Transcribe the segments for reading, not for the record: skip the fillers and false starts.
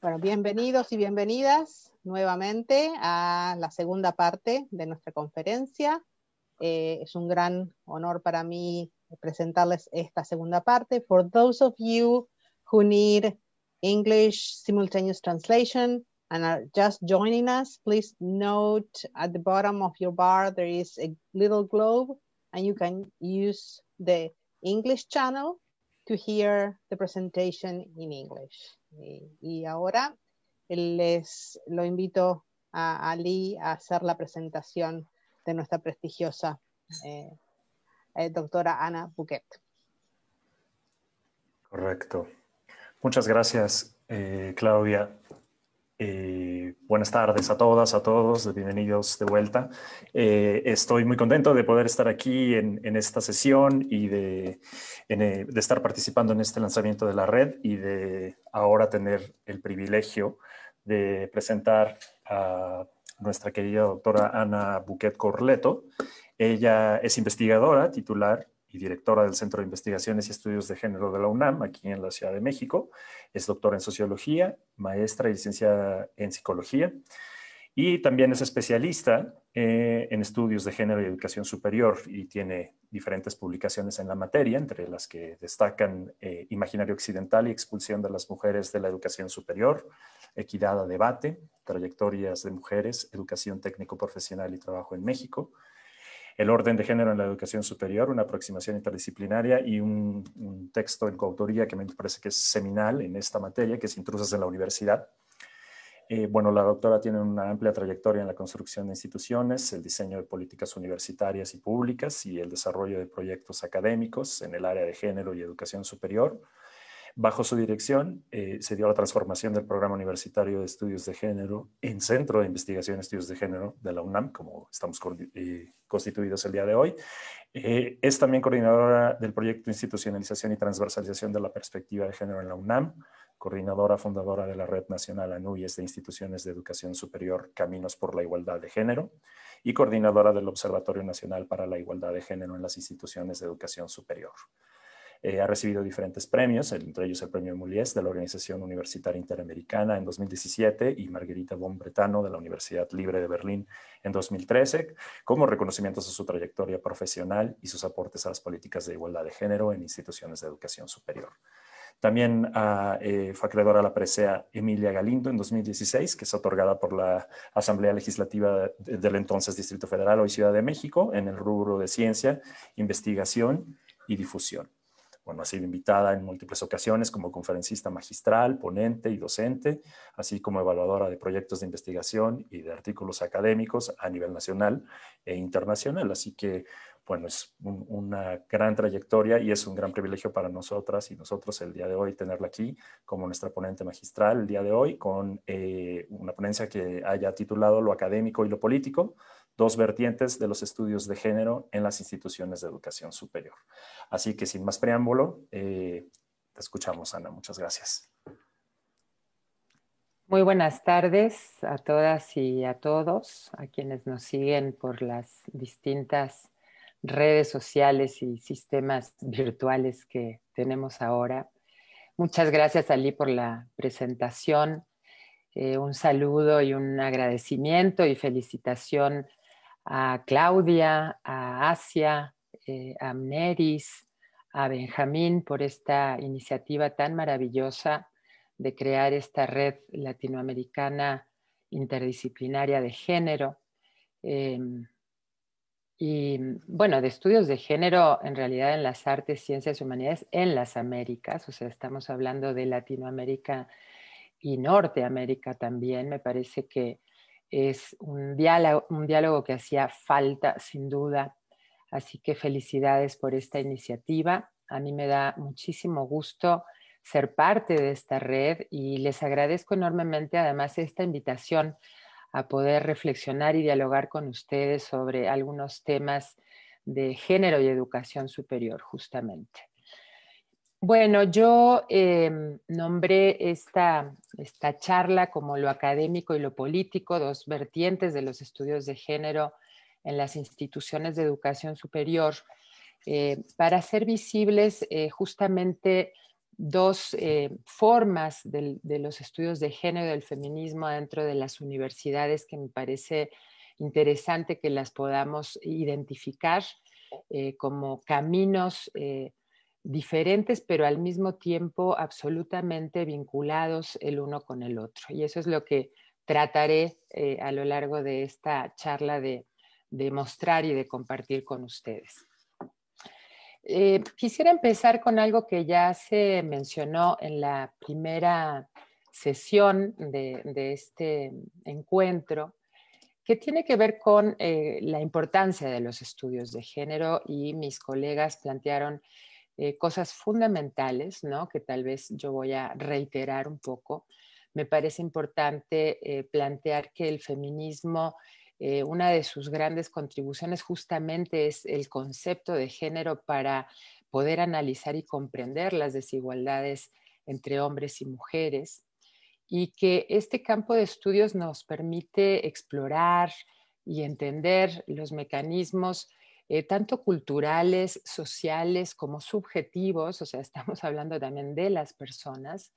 Bueno, bienvenidos y bienvenidas nuevamente a la segunda parte de nuestra conferencia. Es un gran honor para mí presentarles esta segunda parte. For those of you who need English simultaneous translation and are just joining us, please note at the bottom of your bar there is a little globe and you can use the English channel to hear the presentation in English. Y ahora les lo invito a Ali a hacer la presentación de nuestra prestigiosa doctora Ana Bouquet. Correcto. Muchas gracias, Claudia. Buenas tardes a todas, a todos, bienvenidos de vuelta. Estoy muy contento de poder estar aquí en esta sesión y de estar participando en este lanzamiento de la red y de ahora tener el privilegio de presentar a nuestra querida doctora Ana Bouquet Corleto. Ella es investigadora titular y directora del Centro de Investigaciones y Estudios de Género de la UNAM, aquí en la Ciudad de México. Es doctora en Sociología, maestra y licenciada en Psicología. Y también es especialista en estudios de género y educación superior y tiene diferentes publicaciones en la materia, entre las que destacan Imaginario Occidental y Expulsión de las Mujeres de la Educación Superior, Equidad a Debate, Trayectorias de Mujeres, Educación Técnico-Profesional y Trabajo en México, El orden de género en la educación superior, una aproximación interdisciplinaria y un texto en coautoría que me parece que es seminal en esta materia, que es Intrusas en la Universidad. Bueno, la doctora tiene una amplia trayectoria en la construcción de instituciones, el diseño de políticas universitarias y públicas y el desarrollo de proyectos académicos en el área de género y educación superior. Bajo su dirección se dio la transformación del Programa Universitario de Estudios de Género en Centro de Investigación y Estudios de Género de la UNAM, como estamos constituidos el día de hoy. Es también coordinadora del proyecto Institucionalización y Transversalización de la Perspectiva de Género en la UNAM, coordinadora fundadora de la Red Nacional ANUYES de Instituciones de Educación Superior Caminos por la Igualdad de Género y coordinadora del Observatorio Nacional para la Igualdad de Género en las Instituciones de Educación Superior. Ha recibido diferentes premios, entre ellos el Premio Méliès de la Organización Universitaria Interamericana en 2017 y Margherita von Bretano de la Universidad Libre de Berlín en 2013, como reconocimientos a su trayectoria profesional y sus aportes a las políticas de igualdad de género en instituciones de educación superior. También fue acreedora a la presea Emilia Galindo en 2016, que es otorgada por la Asamblea Legislativa del entonces Distrito Federal, hoy Ciudad de México, en el rubro de ciencia, investigación y difusión. Bueno, ha sido invitada en múltiples ocasiones como conferencista magistral, ponente y docente, así como evaluadora de proyectos de investigación y de artículos académicos a nivel nacional e internacional. Así que, bueno, es una gran trayectoria y es un gran privilegio para nosotras y nosotros el día de hoy tenerla aquí como nuestra ponente magistral el día de hoy con una ponencia que haya titulado Lo académico y lo político, dos vertientes de los estudios de género en las instituciones de educación superior. Así que sin más preámbulo, te escuchamos, Ana. Muchas gracias. Muy buenas tardes a todas y a todos, a quienes nos siguen por las distintas redes sociales y sistemas virtuales que tenemos ahora. Muchas gracias, Ali, por la presentación. Un saludo y un agradecimiento y felicitación a Claudia, a Asia, a Amneris, a Benjamín por esta iniciativa tan maravillosa de crear esta red latinoamericana interdisciplinaria de género. Y bueno, de estudios de género en realidad en las artes, ciencias y humanidades en las Américas, o sea, estamos hablando de Latinoamérica y Norteamérica también. Me parece que es un diálogo que hacía falta, sin duda. Así que felicidades por esta iniciativa. A mí me da muchísimo gusto ser parte de esta red y les agradezco enormemente además esta invitación a poder reflexionar y dialogar con ustedes sobre algunos temas de género y educación superior, justamente. Bueno, yo nombré esta charla como lo académico y lo político, dos vertientes de los estudios de género en las instituciones de educación superior, para hacer visibles justamente dos formas de los estudios de género y del feminismo dentro de las universidades que me parece interesante que las podamos identificar como caminos diferentes, pero al mismo tiempo absolutamente vinculados el uno con el otro. Y eso es lo que trataré a lo largo de esta charla de mostrar y de compartir con ustedes. Quisiera empezar con algo que ya se mencionó en la primera sesión de este encuentro, que tiene que ver con la importancia de los estudios de género, y mis colegas plantearon cosas fundamentales, ¿no? Que tal vez yo voy a reiterar un poco. Me parece importante plantear que el feminismo, una de sus grandes contribuciones justamente es el concepto de género para poder analizar y comprender las desigualdades entre hombres y mujeres, y que este campo de estudios nos permite explorar y entender los mecanismos tanto culturales, sociales como subjetivos, o sea, estamos hablando también de las personas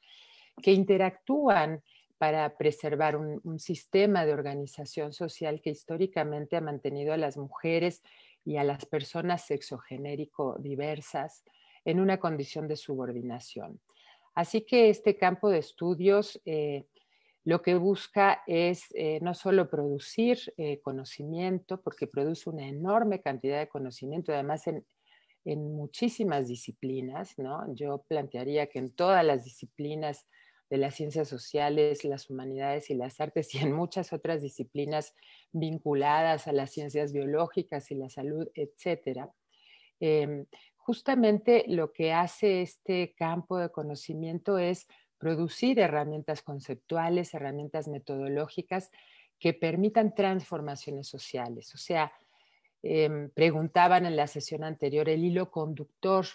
que interactúan para preservar un sistema de organización social que históricamente ha mantenido a las mujeres y a las personas sexogenérico diversas en una condición de subordinación. Así que este campo de estudios lo que busca es no solo producir conocimiento, porque produce una enorme cantidad de conocimiento, además en muchísimas disciplinas, ¿no? Yo plantearía que en todas las disciplinas de las ciencias sociales, las humanidades y las artes, y en muchas otras disciplinas vinculadas a las ciencias biológicas y la salud, etcétera. Justamente lo que hace este campo de conocimiento es producir herramientas conceptuales, herramientas metodológicas que permitan transformaciones sociales. O sea, preguntaban en la sesión anterior el hilo conductor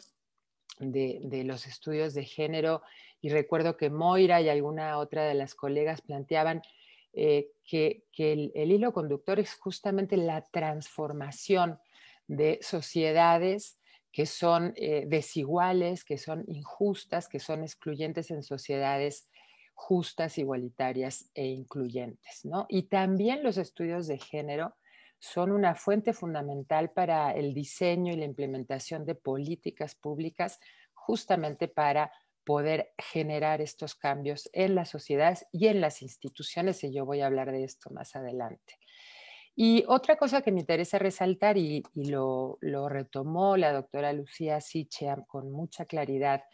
de los estudios de género, y recuerdo que Moira y alguna otra de las colegas planteaban que el hilo conductor es justamente la transformación de sociedades que son desiguales, que son injustas, que son excluyentes en sociedades justas, igualitarias e incluyentes, ¿no? Y también los estudios de género son una fuente fundamental para el diseño y la implementación de políticas públicas, justamente para poder generar estos cambios en las sociedades y en las instituciones, y yo voy a hablar de esto más adelante. Y otra cosa que me interesa resaltar, y lo retomó la doctora Lucía Sichea con mucha claridad,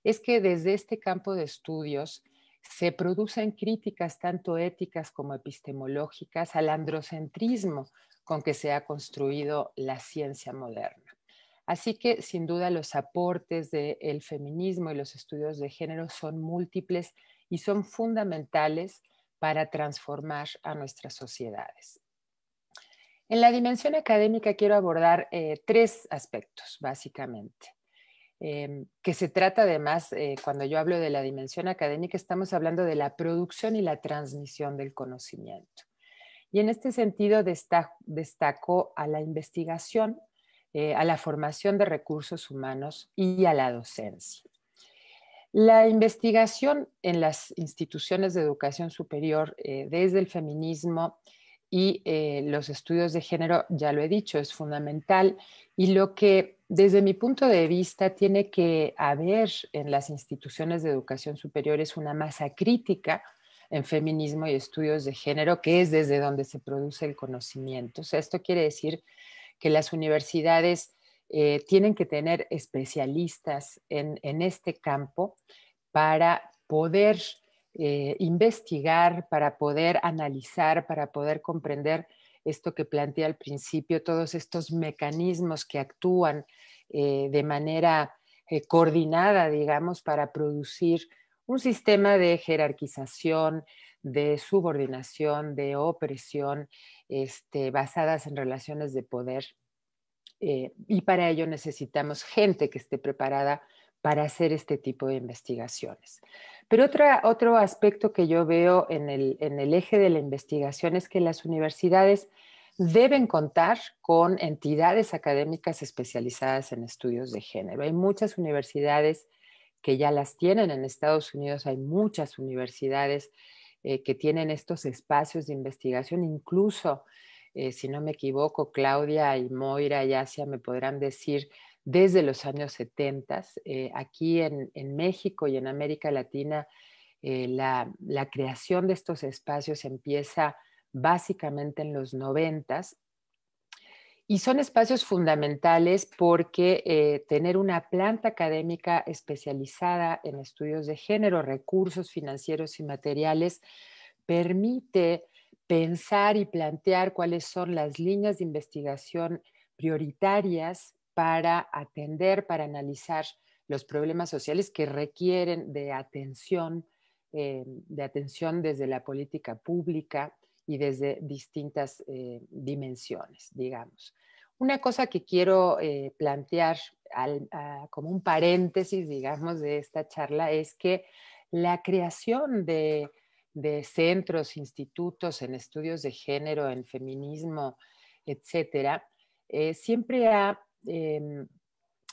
es que desde este campo de estudios se producen críticas tanto éticas como epistemológicas al androcentrismo con que se ha construido la ciencia moderna. Así que, sin duda, los aportes del feminismo y los estudios de género son múltiples y son fundamentales para transformar a nuestras sociedades. En la dimensión académica quiero abordar tres aspectos, básicamente. Que se trata además, cuando yo hablo de la dimensión académica, estamos hablando de la producción y la transmisión del conocimiento. Y en este sentido destaco a la investigación, a la formación de recursos humanos y a la docencia. La investigación en las instituciones de educación superior desde el feminismo y los estudios de género, ya lo he dicho, es fundamental, y lo que desde mi punto de vista tiene que haber en las instituciones de educación superior es una masa crítica en feminismo y estudios de género, que es desde donde se produce el conocimiento. O sea, esto quiere decir que las universidades tienen que tener especialistas en este campo para poder investigar, para poder analizar, para poder comprender esto que planteé al principio, todos estos mecanismos que actúan de manera coordinada, digamos, para producir un sistema de jerarquización, de subordinación, de opresión, basadas en relaciones de poder. Y para ello necesitamos gente que esté preparada para hacer este tipo de investigaciones. Pero otro aspecto que yo veo en el eje de la investigación es que las universidades deben contar con entidades académicas especializadas en estudios de género. Hay muchas universidades que ya las tienen. En Estados Unidos hay muchas universidades que tienen estos espacios de investigación, incluso, si no me equivoco, Claudia y Moira y Asia me podrán decir, desde los años 70. Aquí en México y en América Latina, la creación de estos espacios empieza básicamente en los 90. Y son espacios fundamentales porque tener una planta académica especializada en estudios de género, recursos financieros y materiales, permite pensar y plantear cuáles son las líneas de investigación prioritarias para atender, para analizar los problemas sociales que requieren de atención desde la política pública y desde distintas dimensiones, digamos. Una cosa que quiero plantear como un paréntesis, digamos, de esta charla es que la creación de centros, institutos en estudios de género, en feminismo, etcétera, siempre ha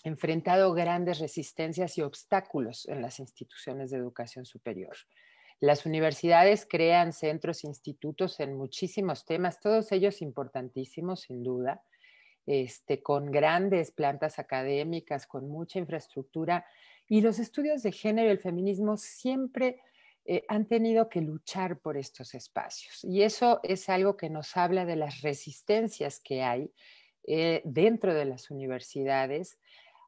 enfrentado grandes resistencias y obstáculos en las instituciones de educación superior. Las universidades crean centros, institutos en muchísimos temas, todos ellos importantísimos, sin duda, con grandes plantas académicas, con mucha infraestructura, y los estudios de género y el feminismo siempre han tenido que luchar por estos espacios. Y eso es algo que nos habla de las resistencias que hay dentro de las universidades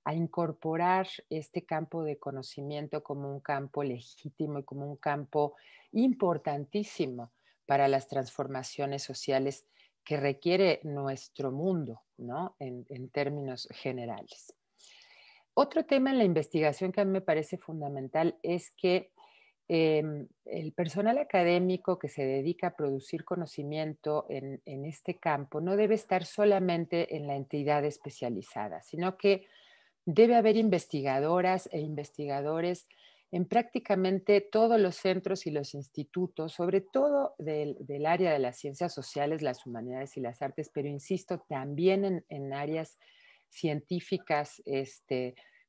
a incorporar este campo de conocimiento como un campo legítimo y como un campo importantísimo para las transformaciones sociales que requiere nuestro mundo, ¿no? En términos generales. Otro tema en la investigación que a mí me parece fundamental es que el personal académico que se dedica a producir conocimiento en este campo no debe estar solamente en la entidad especializada, sino que debe haber investigadoras e investigadores en prácticamente todos los centros y los institutos, sobre todo del área de las ciencias sociales, las humanidades y las artes, pero insisto, también en áreas científicas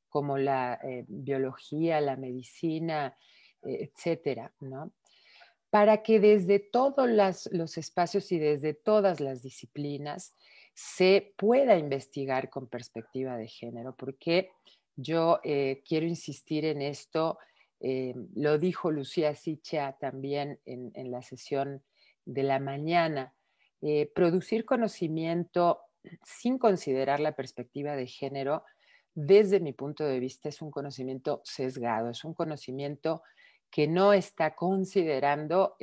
como la biología, la medicina, etcétera, ¿no? Para que desde todos los espacios y desde todas las disciplinas se pueda investigar con perspectiva de género, porque yo quiero insistir en esto, lo dijo Lucía Sicha también en la sesión de la mañana, producir conocimiento sin considerar la perspectiva de género, desde mi punto de vista, es un conocimiento sesgado, es un conocimiento que no está considerando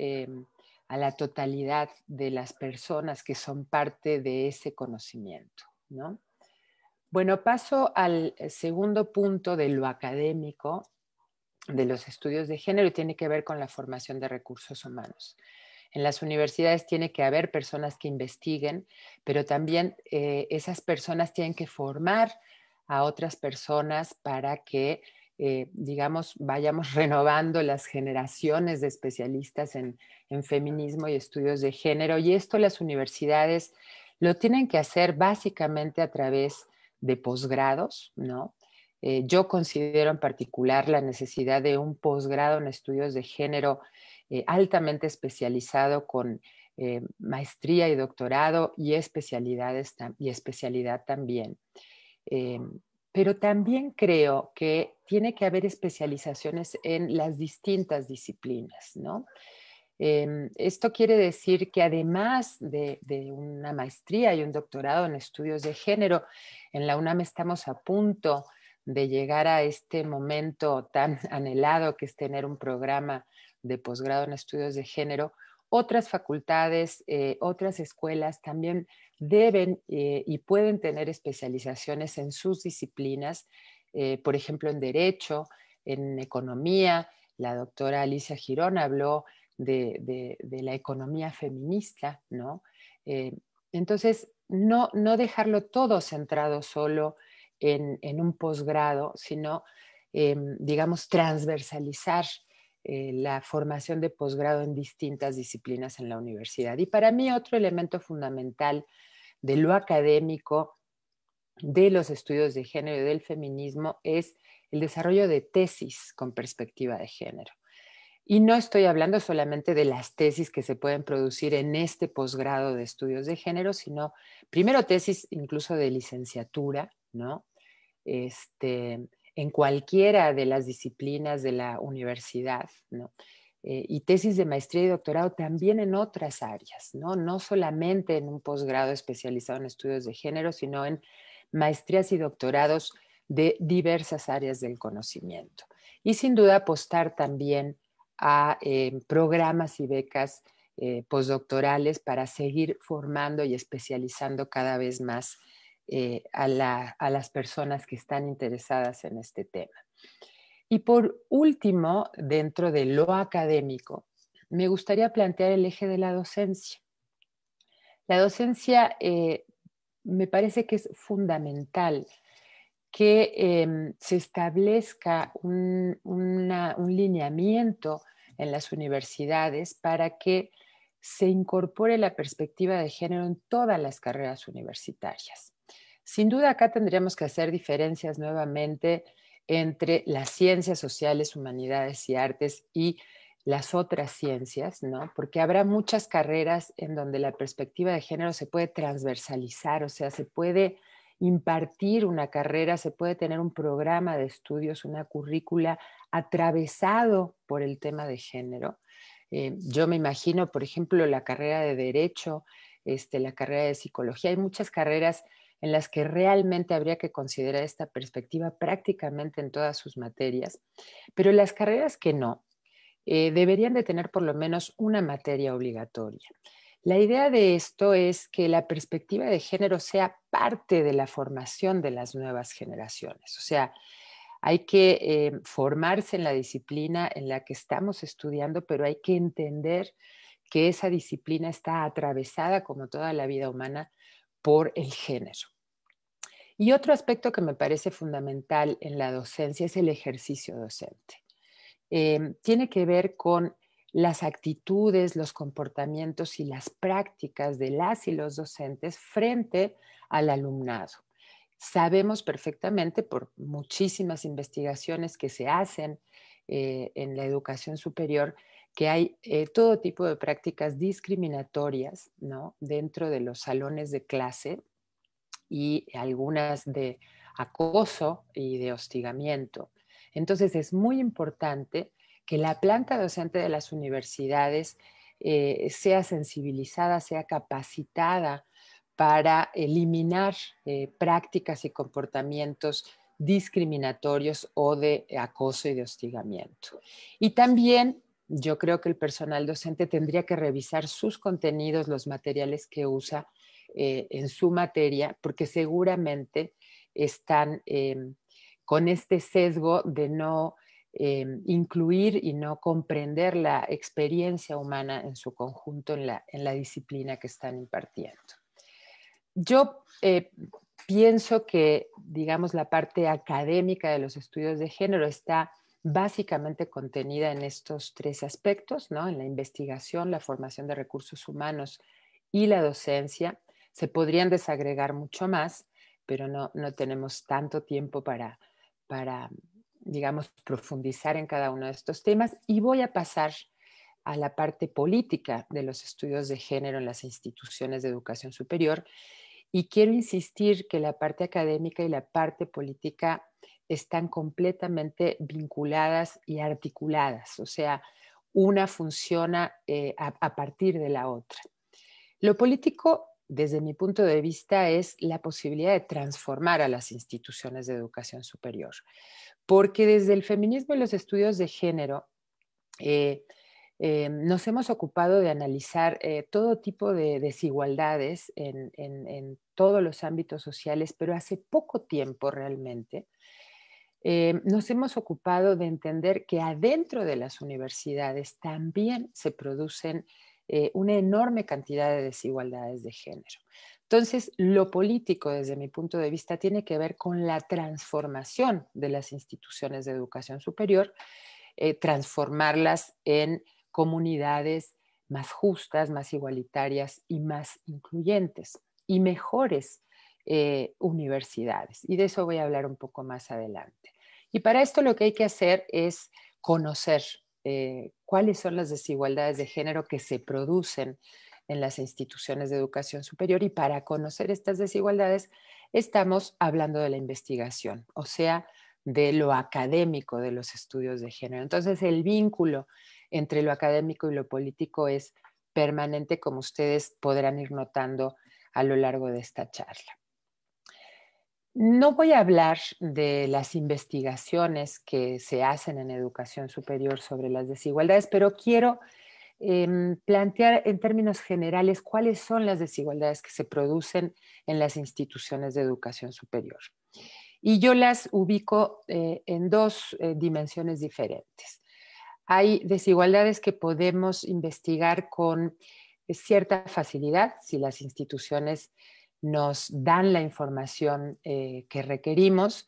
a la totalidad de las personas que son parte de ese conocimiento, ¿no? Bueno, paso al segundo punto de lo académico, de los estudios de género, y tiene que ver con la formación de recursos humanos. En las universidades tiene que haber personas que investiguen, pero también esas personas tienen que formar a otras personas para que, digamos, vayamos renovando las generaciones de especialistas en feminismo y estudios de género. Y esto las universidades lo tienen que hacer básicamente a través de posgrados, ¿no? Yo considero en particular la necesidad de un posgrado en estudios de género altamente especializado con maestría y doctorado y especialidad también. Pero también creo que tiene que haber especializaciones en las distintas disciplinas, ¿no? Esto quiere decir que además de una maestría y un doctorado en estudios de género, en la UNAM estamos a punto de llegar a este momento tan anhelado que es tener un programa de posgrado en estudios de género. Otras facultades, otras escuelas también deben y pueden tener especializaciones en sus disciplinas, por ejemplo, en Derecho, en Economía. La doctora Alicia Girón habló de la economía feminista, ¿no? Entonces, no dejarlo todo centrado solo en un posgrado, sino, digamos, transversalizar la formación de posgrado en distintas disciplinas en la universidad. Y para mí otro elemento fundamental de lo académico de los estudios de género y del feminismo es el desarrollo de tesis con perspectiva de género. Y no estoy hablando solamente de las tesis que se pueden producir en este posgrado de estudios de género, sino primero tesis incluso de licenciatura, ¿no? En cualquiera de las disciplinas de la universidad, ¿no? Y tesis de maestría y doctorado también en otras áreas, ¿no? No solamente en un posgrado especializado en estudios de género, sino en maestrías y doctorados de diversas áreas del conocimiento. Y sin duda apostar también a programas y becas postdoctorales para seguir formando y especializando cada vez más a las personas que están interesadas en este tema. Y por último, dentro de lo académico, me gustaría plantear el eje de la docencia. La docencia me parece que es fundamental que se establezca un lineamiento en las universidades para que se incorpore la perspectiva de género en todas las carreras universitarias. Sin duda acá tendríamos que hacer diferencias nuevamente entre las ciencias sociales, humanidades y artes y las otras ciencias, ¿no? Porque habrá muchas carreras en donde la perspectiva de género se puede transversalizar, o sea, se puede impartir una carrera, se puede tener un programa de estudios, una currícula atravesado por el tema de género. Yo me imagino, por ejemplo, la carrera de Derecho, la carrera de Psicología. Hay muchas carreras en las que realmente habría que considerar esta perspectiva prácticamente en todas sus materias, pero las carreras que no, deberían de tener por lo menos una materia obligatoria. La idea de esto es que la perspectiva de género sea parte de la formación de las nuevas generaciones. O sea, hay que formarse en la disciplina en la que estamos estudiando, pero hay que entender que esa disciplina está atravesada, como toda la vida humana, por el género. Y otro aspecto que me parece fundamental en la docencia es el ejercicio docente. Tiene que ver con las actitudes, los comportamientos y las prácticas de las y los docentes frente al alumnado. Sabemos perfectamente por muchísimas investigaciones que se hacen en la educación superior que hay todo tipo de prácticas discriminatorias, ¿no?, dentro de los salones de clase y algunas de acoso y de hostigamiento. Entonces es muy importante que la planta docente de las universidades sea sensibilizada, sea capacitada para eliminar prácticas y comportamientos discriminatorios o de acoso y de hostigamiento. Y también yo creo que el personal docente tendría que revisar sus contenidos, los materiales que usa en su materia, porque seguramente están con este sesgo de no incluir y no comprender la experiencia humana en su conjunto en la disciplina que están impartiendo. Yo pienso que, digamos, la parte académica de los estudios de género está básicamente contenida en estos tres aspectos, ¿no? En la investigación, la formación de recursos humanos y la docencia. Se podrían desagregar mucho más, pero no tenemos tanto tiempo para, digamos, profundizar en cada uno de estos temas. Y voy a pasar a la parte política de los estudios de género en las instituciones de educación superior. Y quiero insistir que la parte académica y la parte política están completamente vinculadas y articuladas, o sea, una funciona a partir de la otra. Lo político, desde mi punto de vista, es la posibilidad de transformar a las instituciones de educación superior, porque desde el feminismo y los estudios de género nos hemos ocupado de analizar todo tipo de desigualdades en todos los ámbitos sociales, pero hace poco tiempo realmente nos hemos ocupado de entender que adentro de las universidades también se producen una enorme cantidad de desigualdades de género. Entonces, lo político, desde mi punto de vista, tiene que ver con la transformación de las instituciones de educación superior, transformarlas en comunidades más justas, más igualitarias y más incluyentes y mejores universidades. Y de eso voy a hablar un poco más adelante. Y para esto lo que hay que hacer es conocer cuáles son las desigualdades de género que se producen en las instituciones de educación superior, y para conocer estas desigualdades estamos hablando de la investigación, o sea, de lo académico de los estudios de género. Entonces, el vínculo entre lo académico y lo político es permanente, como ustedes podrán ir notando a lo largo de esta charla. No voy a hablar de las investigaciones que se hacen en educación superior sobre las desigualdades, pero quiero plantear en términos generales cuáles son las desigualdades que se producen en las instituciones de educación superior. Y yo las ubico en dos dimensiones diferentes. Hay desigualdades que podemos investigar con cierta facilidad si las instituciones nos dan la información que requerimos,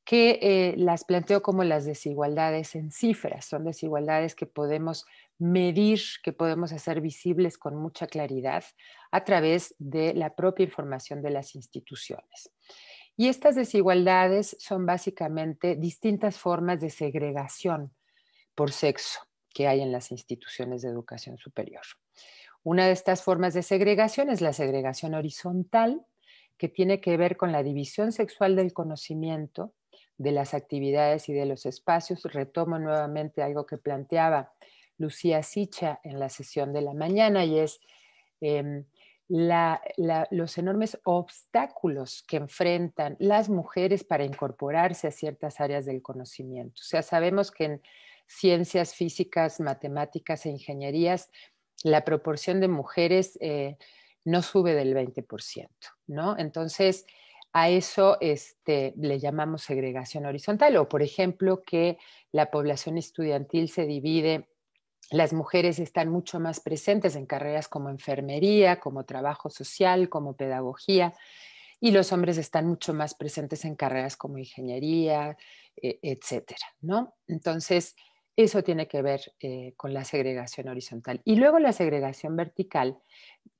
que las planteo como las desigualdades en cifras. Son desigualdades que podemos medir, que podemos hacer visibles con mucha claridad a través de la propia información de las instituciones. Y estas desigualdades son básicamente distintas formas de segregación por sexo que hay en las instituciones de educación superior. Una de estas formas de segregación es la segregación horizontal, que tiene que ver con la división sexual del conocimiento, de las actividades y de los espacios. Retomo nuevamente algo que planteaba Lucía Sicha en la sesión de la mañana, y es los enormes obstáculos que enfrentan las mujeres para incorporarse a ciertas áreas del conocimiento. O sea, sabemos que en ciencias físicas, matemáticas e ingenierías, la proporción de mujeres no sube del 20%, ¿no? Entonces, a eso le llamamos segregación horizontal, o por ejemplo que la población estudiantil se divide. Las mujeres están mucho más presentes en carreras como enfermería, como trabajo social, como pedagogía, y los hombres están mucho más presentes en carreras como ingeniería, etcétera, ¿no? Entonces, eso tiene que ver con la segregación horizontal. Y luego la segregación vertical,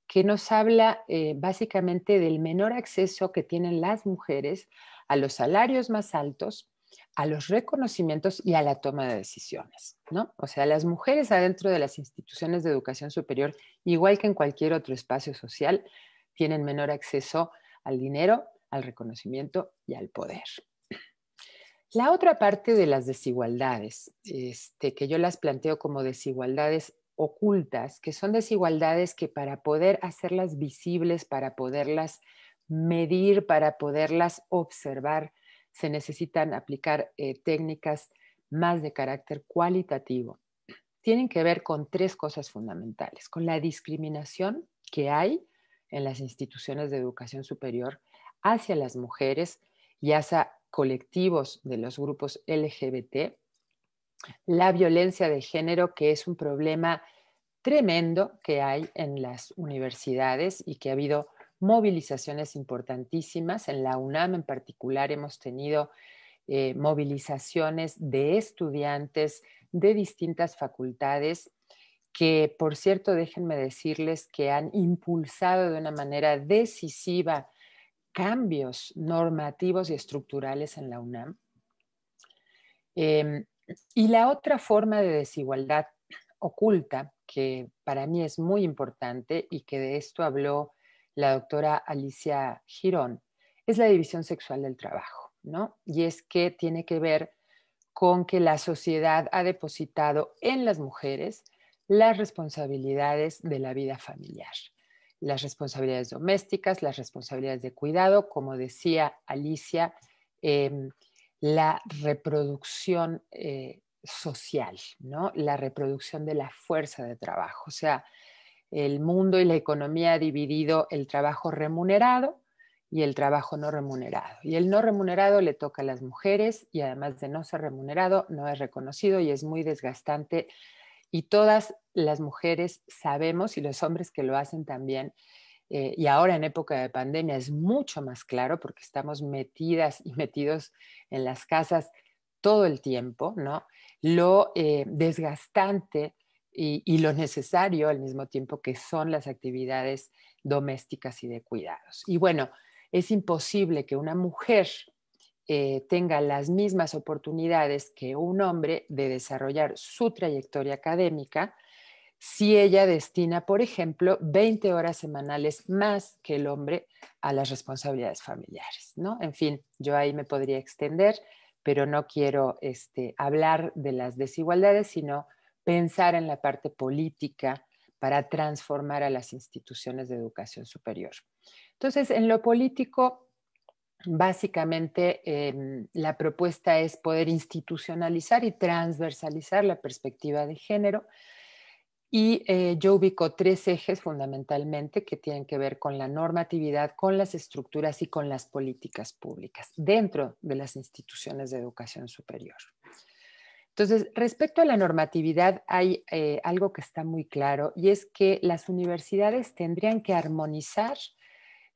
que nos habla básicamente del menor acceso que tienen las mujeres a los salarios más altos, a los reconocimientos y a la toma de decisiones, ¿no? O sea, las mujeres adentro de las instituciones de educación superior, igual que en cualquier otro espacio social, tienen menor acceso al dinero, al reconocimiento y al poder. La otra parte de las desigualdades, que yo las planteo como desigualdades ocultas, que son desigualdades que para poder hacerlas visibles, para poderlas medir, para poderlas observar, se necesitan aplicar técnicas más de carácter cualitativo. Tienen que ver con tres cosas fundamentales: con la discriminación que hay en las instituciones de educación superior hacia las mujeres y hacia colectivos de los grupos LGBT, la violencia de género, que es un problema tremendo que hay en las universidades y que ha habido movilizaciones importantísimas. En la UNAM en particular hemos tenido movilizaciones de estudiantes de distintas facultades que, por cierto, déjenme decirles que han impulsado de una manera decisiva cambios normativos y estructurales en la UNAM. Y la otra forma de desigualdad oculta, que para mí es muy importante y que de esto habló la doctora Alicia Girón, es la división sexual del trabajo, ¿no? Y es que tiene que ver con que la sociedad ha depositado en las mujeres las responsabilidades de la vida familiar, las responsabilidades domésticas, las responsabilidades de cuidado, como decía Alicia, la reproducción social, ¿no? La reproducción de la fuerza de trabajo. O sea, el mundo y la economía ha dividido el trabajo remunerado y el trabajo no remunerado. Y el no remunerado le toca a las mujeres, y además de no ser remunerado, no es reconocido y es muy desgastante. Y todas las mujeres sabemos, y los hombres que lo hacen también, y ahora en época de pandemia es mucho más claro porque estamos metidas y metidos en las casas todo el tiempo, ¿no? Lo desgastante y lo necesario al mismo tiempo que son las actividades domésticas y de cuidados. Y bueno, es imposible que una mujer tenga las mismas oportunidades que un hombre de desarrollar su trayectoria académica si ella destina, por ejemplo, 20 horas semanales más que el hombre a las responsabilidades familiares, ¿no? En fin, yo ahí me podría extender, pero no quiero hablar de las desigualdades, sino pensar en la parte política para transformar a las instituciones de educación superior. Entonces, en lo político, básicamente la propuesta es poder institucionalizar y transversalizar la perspectiva de género. Y yo ubico 3 ejes fundamentalmente que tienen que ver con la normatividad, con las estructuras y con las políticas públicas dentro de las instituciones de educación superior. Entonces, respecto a la normatividad, hay algo que está muy claro y es que las universidades tendrían que armonizar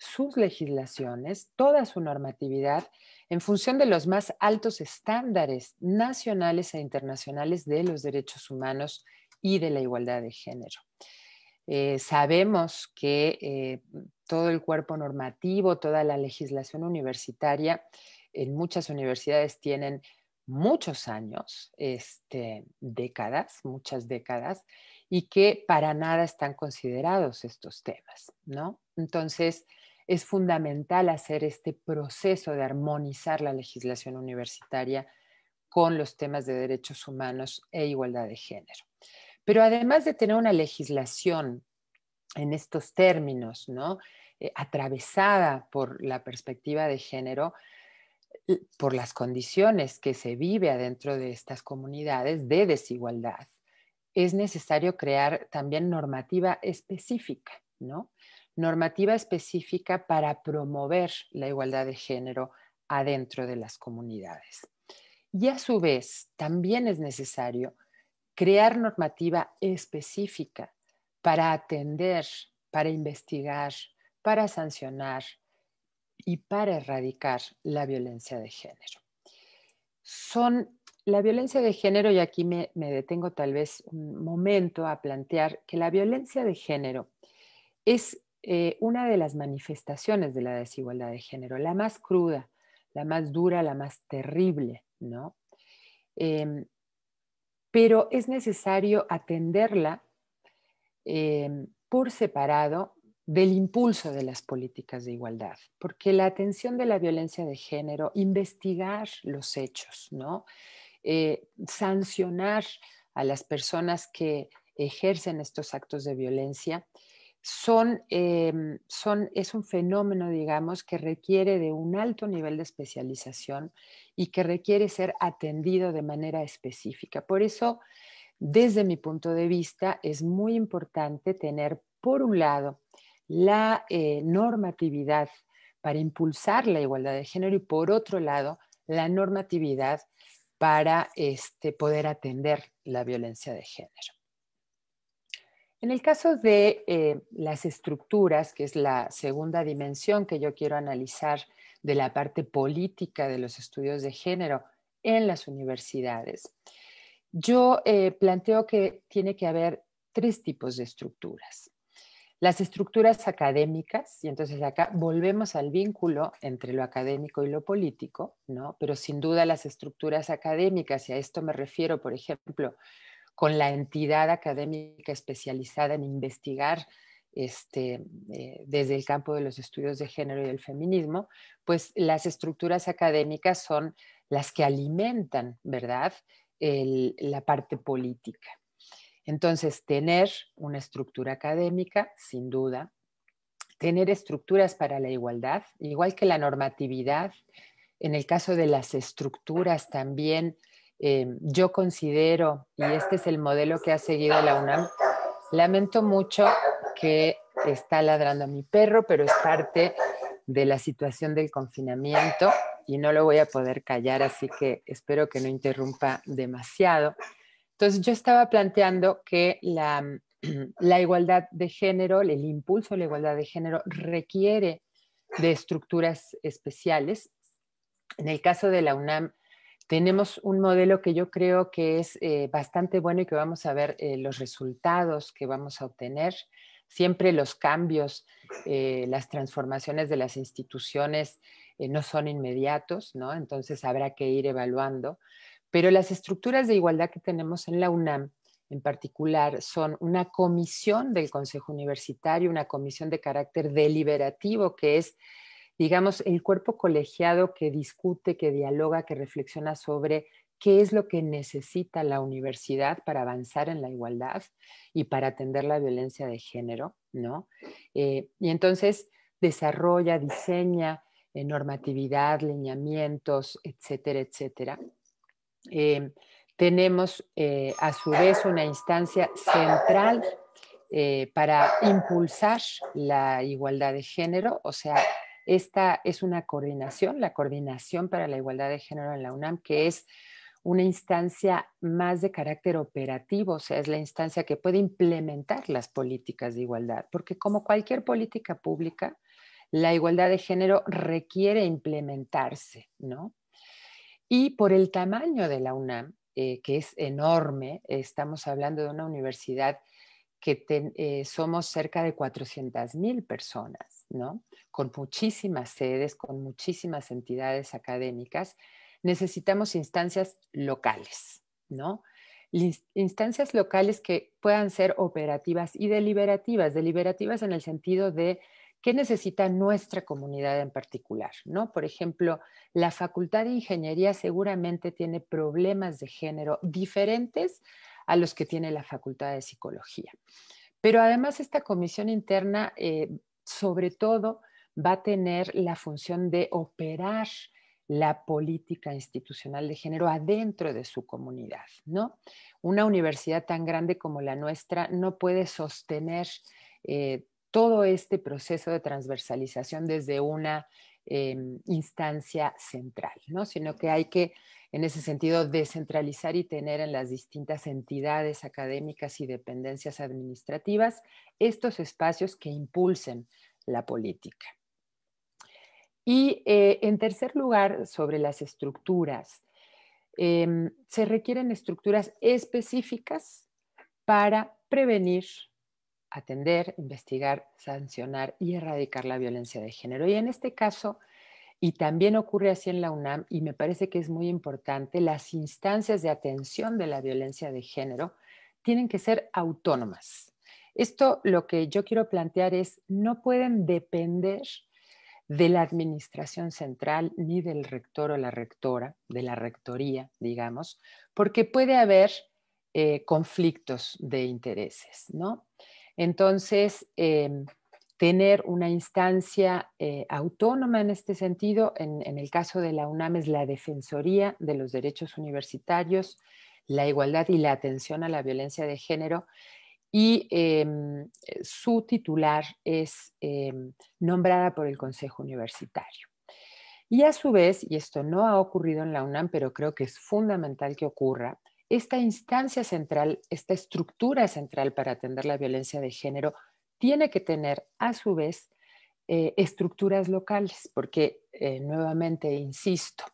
sus legislaciones, toda su normatividad, en función de los más altos estándares nacionales e internacionales de los derechos humanos y de la igualdad de género. Sabemos que todo el cuerpo normativo, toda la legislación universitaria, en muchas universidades tienen muchos años, décadas, muchas décadas, y que para nada están considerados estos temas, ¿no? Entonces, es fundamental hacer este proceso de armonizar la legislación universitaria con los temas de derechos humanos e igualdad de género. Pero además de tener una legislación en estos términos, ¿no? Atravesada por la perspectiva de género, por las condiciones que se vive adentro de estas comunidades de desigualdad, es necesario crear también normativa específica, ¿no? Normativa específica para promover la igualdad de género adentro de las comunidades. Y a su vez, también es necesario crear normativa específica para atender, para investigar, para sancionar y para erradicar la violencia de género. La violencia de género, y aquí me detengo tal vez un momento a plantear que la violencia de género es una de las manifestaciones de la desigualdad de género, la más cruda, la más dura, la más terrible, ¿no? Pero es necesario atenderla por separado del impulso de las políticas de igualdad, porque la atención de la violencia de género, investigar los hechos, ¿no? Sancionar a las personas que ejercen estos actos de violencia, es un fenómeno, digamos, que requiere de un alto nivel de especialización y que requiere ser atendido de manera específica. Por eso, desde mi punto de vista, es muy importante tener, por un lado, la normatividad para impulsar la igualdad de género y, por otro lado, la normatividad para poder atender la violencia de género. En el caso de las estructuras, que es la segunda dimensión que yo quiero analizar de la parte política de los estudios de género en las universidades, yo planteo que tiene que haber 3 tipos de estructuras. Las estructuras académicas, y entonces acá volvemos al vínculo entre lo académico y lo político, ¿no? Pero sin duda las estructuras académicas, y a esto me refiero, por ejemplo, con la entidad académica especializada en investigar desde el campo de los estudios de género y el feminismo, pues las estructuras académicas son las que alimentan, ¿verdad?, la parte política. Entonces, tener una estructura académica, sin duda, tener estructuras para la igualdad, igual que la normatividad. En el caso de las estructuras también, yo considero, y este es el modelo que ha seguido la UNAM, lamento mucho que está ladrando mi perro, pero es parte de la situación del confinamiento y no lo voy a poder callar, así que espero que no interrumpa demasiado. Entonces, yo estaba planteando que la igualdad de género, el impulso a la igualdad de género requiere de estructuras especiales. En el caso de la UNAM, tenemos un modelo que yo creo que es bastante bueno y que vamos a ver los resultados que vamos a obtener Siempre los cambios, las transformaciones de las instituciones no son inmediatos, ¿no? Entonces habrá que ir evaluando. Pero las estructuras de igualdad que tenemos en la UNAM, en particular, son una comisión del Consejo Universitario, una comisión de carácter deliberativo, que es, digamos, el cuerpo colegiado que discute, que dialoga, que reflexiona sobre qué es lo que necesita la universidad para avanzar en la igualdad y para atender la violencia de género, ¿no? Y entonces desarrolla, diseña normatividad, lineamientos, etcétera, etcétera. Tenemos a su vez una instancia central para impulsar la igualdad de género, o sea, esta es una coordinación, la Coordinación para la Igualdad de Género en la UNAM, que es una instancia más de carácter operativo, o sea, es la instancia que puede implementar las políticas de igualdad, porque como cualquier política pública, la igualdad de género requiere implementarse, ¿no? Y por el tamaño de la UNAM, que es enorme, estamos hablando de una universidad que somos cerca de 400,000 personas, ¿no? Con muchísimas sedes, con muchísimas entidades académicas, necesitamos instancias locales, ¿no? Instancias locales que puedan ser operativas y deliberativas, deliberativas en el sentido de qué necesita nuestra comunidad en particular, ¿no? Por ejemplo, la Facultad de Ingeniería seguramente tiene problemas de género diferentes a los que tiene la Facultad de Psicología. Pero además esta comisión interna, sobre todo, va a tener la función de operar la política institucional de género adentro de su comunidad, ¿no? Una universidad tan grande como la nuestra no puede sostener todo este proceso de transversalización desde una instancia central, ¿no? Sino que hay que, en ese sentido, descentralizar y tener en las distintas entidades académicas y dependencias administrativas estos espacios que impulsen la política. Y en tercer lugar, sobre las estructuras, se requieren estructuras específicas para prevenir, atender, investigar, sancionar y erradicar la violencia de género. Y en este caso, y también ocurre así en la UNAM, y me parece que es muy importante, las instancias de atención de la violencia de género tienen que ser autónomas. Esto lo que yo quiero plantear es, no pueden depender de la administración central ni del rector o la rectora, de la rectoría, digamos, porque puede haber conflictos de intereses, ¿no? Entonces, tener una instancia autónoma en este sentido, en el caso de la UNAM es la Defensoría de los Derechos Universitarios, la igualdad y la atención a la violencia de género, y su titular es nombrada por el Consejo Universitario. Y a su vez, y esto no ha ocurrido en la UNAM, pero creo que es fundamental que ocurra, esta instancia central, esta estructura central para atender la violencia de género, tiene que tener a su vez estructuras locales, porque nuevamente, insisto,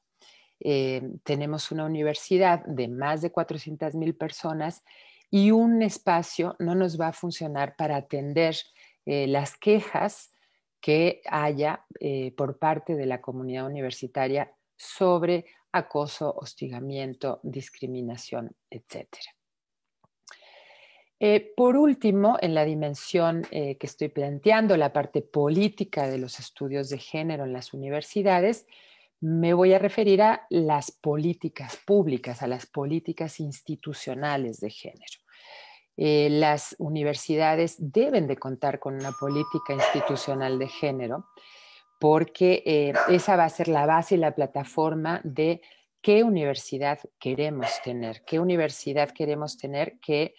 tenemos una universidad de más de 400,000 personas y un espacio no nos va a funcionar para atender las quejas que haya por parte de la comunidad universitaria sobre acoso, hostigamiento, discriminación, etc. Por último, en la dimensión que estoy planteando, la parte política de los estudios de género en las universidades, me voy a referir a las políticas públicas, a las políticas institucionales de género. Las universidades deben de contar con una política institucional de género porque esa va a ser la base y la plataforma de qué universidad queremos tener que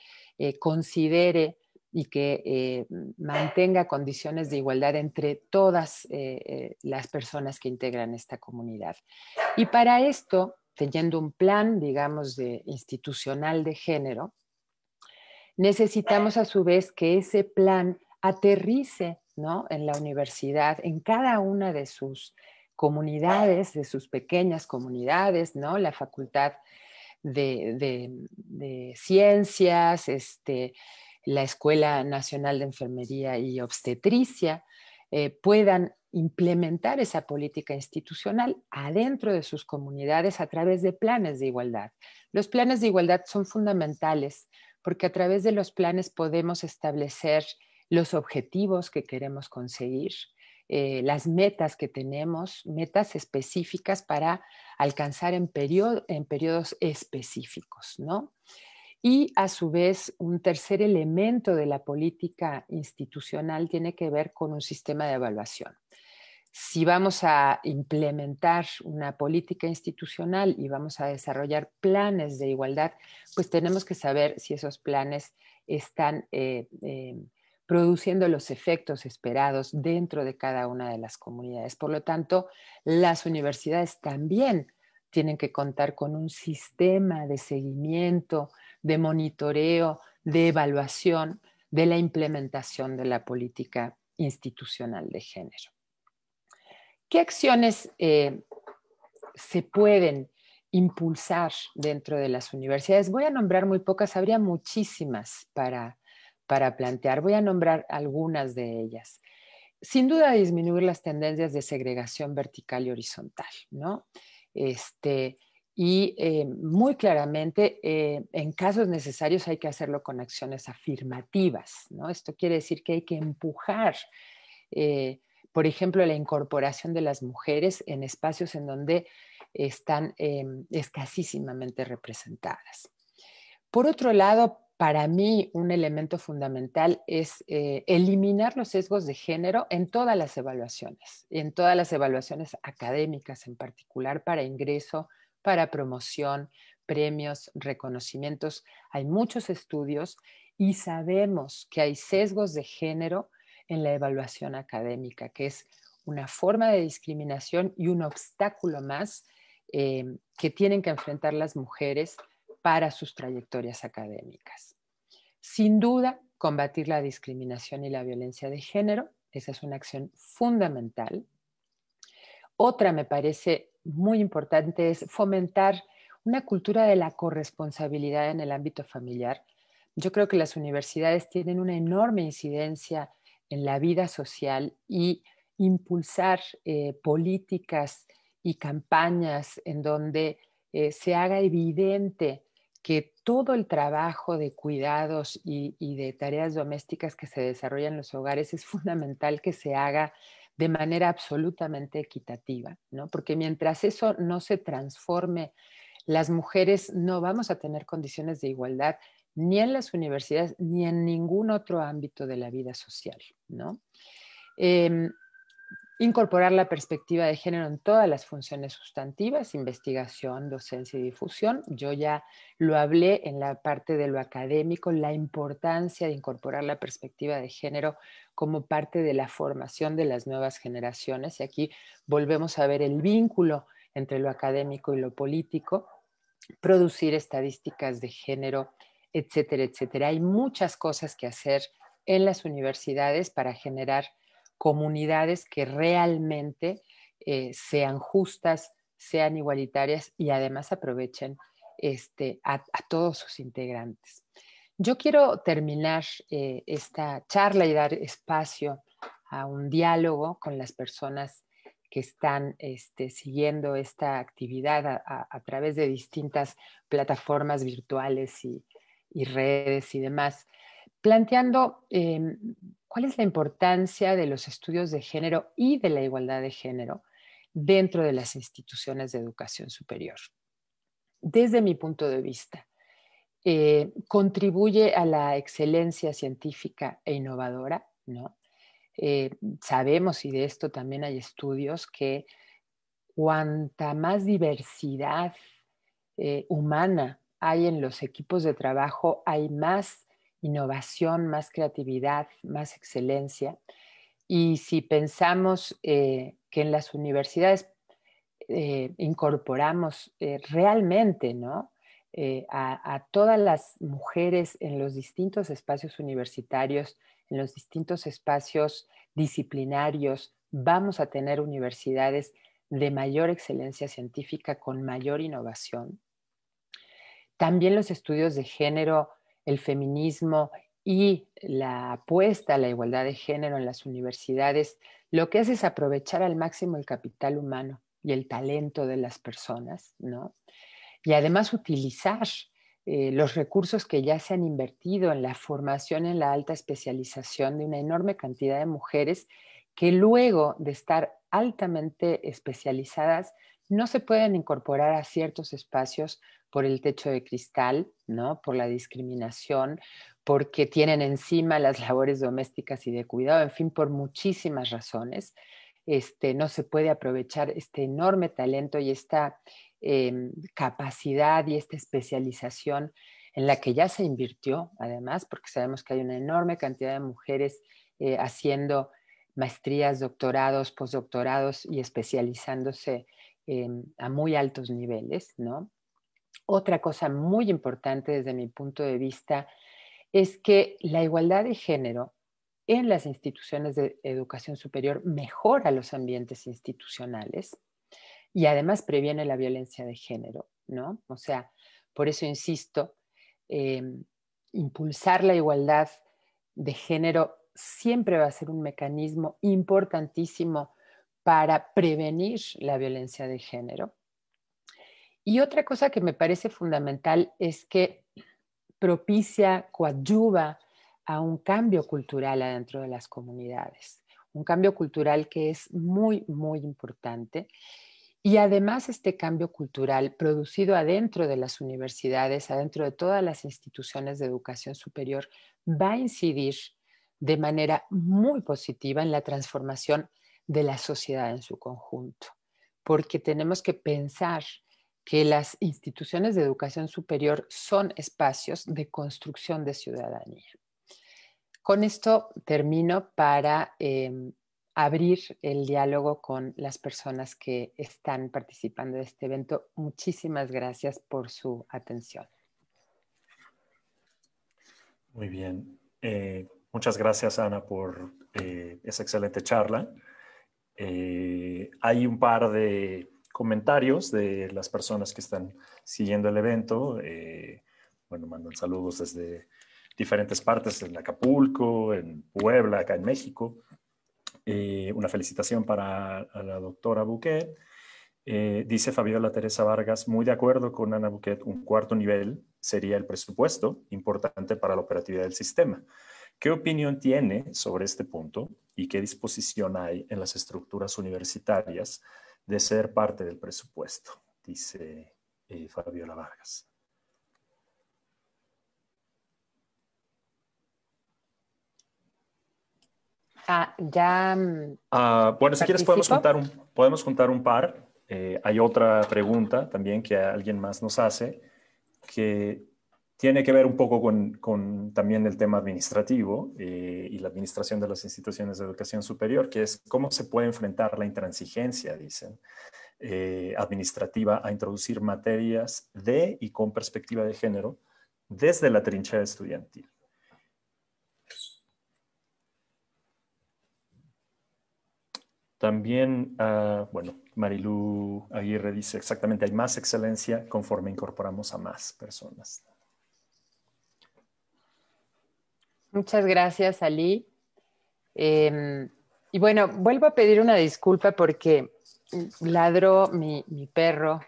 considere y que mantenga condiciones de igualdad entre todas las personas que integran esta comunidad. Y para esto, teniendo un plan, digamos, institucional de género, necesitamos a su vez que ese plan aterrice, ¿no?, en la universidad, en cada una de sus comunidades, de sus pequeñas comunidades, ¿no? La facultad de ciencias, la Escuela Nacional de Enfermería y Obstetricia, puedan implementar esa política institucional adentro de sus comunidades a través de planes de igualdad. Los planes de igualdad son fundamentales porque a través de los planes podemos establecer los objetivos que queremos conseguir, las metas que tenemos, metas específicas para alcanzar en periodos específicos, ¿no? Y a su vez, un tercer elemento de la política institucional tiene que ver con un sistema de evaluación. Si vamos a implementar una política institucional y vamos a desarrollar planes de igualdad, pues tenemos que saber si esos planes están produciendo los efectos esperados dentro de cada una de las comunidades. Por lo tanto, las universidades también tienen que contar con un sistema de seguimiento, de monitoreo, de evaluación de la implementación de la política institucional de género. ¿Qué acciones se pueden impulsar dentro de las universidades? Voy a nombrar muy pocas, habría muchísimas para plantear. Voy a nombrar algunas de ellas. Sin duda, disminuir las tendencias de segregación vertical y horizontal, ¿no? Muy claramente, en casos necesarios hay que hacerlo con acciones afirmativas, ¿no? Esto quiere decir que hay que empujar, por ejemplo, la incorporación de las mujeres en espacios en donde están escasísimamente representadas. Por otro lado, para mí un elemento fundamental es eliminar los sesgos de género en todas las evaluaciones académicas en particular, para ingreso, para promoción, premios, reconocimientos. Hay muchos estudios y sabemos que hay sesgos de género en la evaluación académica, que es una forma de discriminación y un obstáculo más que tienen que enfrentar las mujeres para sus trayectorias académicas. Sin duda, combatir la discriminación y la violencia de género, esa es una acción fundamental. Otra me parece muy importante es fomentar una cultura de la corresponsabilidad en el ámbito familiar. Yo creo que las universidades tienen una enorme incidencia en la vida social y impulsar políticas y campañas en donde se haga evidente que todo el trabajo de cuidados y de tareas domésticas que se desarrollan en los hogares es fundamental que se haga de manera absolutamente equitativa, ¿no? Porque mientras eso no se transforme, las mujeres no vamos a tener condiciones de igualdad ni en las universidades ni en ningún otro ámbito de la vida social, ¿no? Incorporar la perspectiva de género en todas las funciones sustantivas, investigación, docencia y difusión. Yo ya lo hablé en la parte de lo académico, la importancia de incorporar la perspectiva de género como parte de la formación de las nuevas generaciones. Y aquí volvemos a ver el vínculo entre lo académico y lo político, producir estadísticas de género, etcétera, etcétera. Hay muchas cosas que hacer en las universidades para generar comunidades que realmente sean justas, sean igualitarias y además aprovechen a todos sus integrantes. Yo quiero terminar esta charla y dar espacio a un diálogo con las personas que están siguiendo esta actividad a través de distintas plataformas virtuales y redes y demás, planteando cuál es la importancia de los estudios de género y de la igualdad de género dentro de las instituciones de educación superior. Desde mi punto de vista, contribuye a la excelencia científica e innovadora, ¿no? Sabemos, y de esto también hay estudios, que cuanta más diversidad humana hay en los equipos de trabajo, hay más innovación, más creatividad, más excelencia. Y si pensamos que en las universidades incorporamos realmente, ¿no? A todas las mujeres en los distintos espacios universitarios, en los distintos espacios disciplinarios, vamos a tener universidades de mayor excelencia científica con mayor innovación. También los estudios de género, el feminismo y la apuesta a la igualdad de género en las universidades lo que hace es aprovechar al máximo el capital humano y el talento de las personas, ¿no? Y además utilizar los recursos que ya se han invertido en la formación, en la alta especialización de una enorme cantidad de mujeres que luego de estar altamente especializadas no se pueden incorporar a ciertos espacios por el techo de cristal, ¿no? Por la discriminación, porque tienen encima las labores domésticas y de cuidado, en fin, por muchísimas razones. No se puede aprovechar este enorme talento y esta capacidad y esta especialización en la que ya se invirtió, además, porque sabemos que hay una enorme cantidad de mujeres haciendo maestrías, doctorados, postdoctorados y especializándose a muy altos niveles, ¿no? Otra cosa muy importante desde mi punto de vista es que la igualdad de género en las instituciones de educación superior mejora los ambientes institucionales y además previene la violencia de género, ¿no? O sea, por eso insisto, eh, impulsar la igualdad de género siempre va a ser un mecanismo importantísimo para prevenir la violencia de género. Y otra cosa que me parece fundamental es que propicia, coadyuva a un cambio cultural adentro de las comunidades, un cambio cultural que es muy, muy importante. Y además este cambio cultural producido adentro de las universidades, adentro de todas las instituciones de educación superior, va a incidir de manera muy positiva en la transformación de la sociedad en su conjunto, porque tenemos que pensar que las instituciones de educación superior son espacios de construcción de ciudadanía. Con esto termino para abrir el diálogo con las personas que están participando de este evento. Muchísimas gracias por su atención. Muy bien. Muchas gracias, Ana, por esa excelente charla. Hay un par de comentarios de las personas que están siguiendo el evento. Bueno, mandan saludos desde diferentes partes, en Acapulco, en Puebla, acá en México. Una felicitación para la doctora Bouquet. Dice Fabiola Teresa Vargas, muy de acuerdo con Ana Bouquet, un cuarto nivel sería el presupuesto importante para la operatividad del sistema. ¿Qué opinión tiene sobre este punto y qué disposición hay en las estructuras universitarias de ser parte del presupuesto? Dice Fabiola Vargas. Bueno, si quieres podemos juntar un par. Hay otra pregunta también que alguien más nos hace que tiene que ver un poco con también el tema administrativo y la administración de las instituciones de educación superior, que es cómo se puede enfrentar la intransigencia, dicen, administrativa a introducir materias de y con perspectiva de género desde la trinchera estudiantil. También, bueno, Marilu Aguirre dice exactamente, hay más excelencia conforme incorporamos a más personas. Muchas gracias, Ali. Y bueno, vuelvo a pedir una disculpa porque ladró mi perro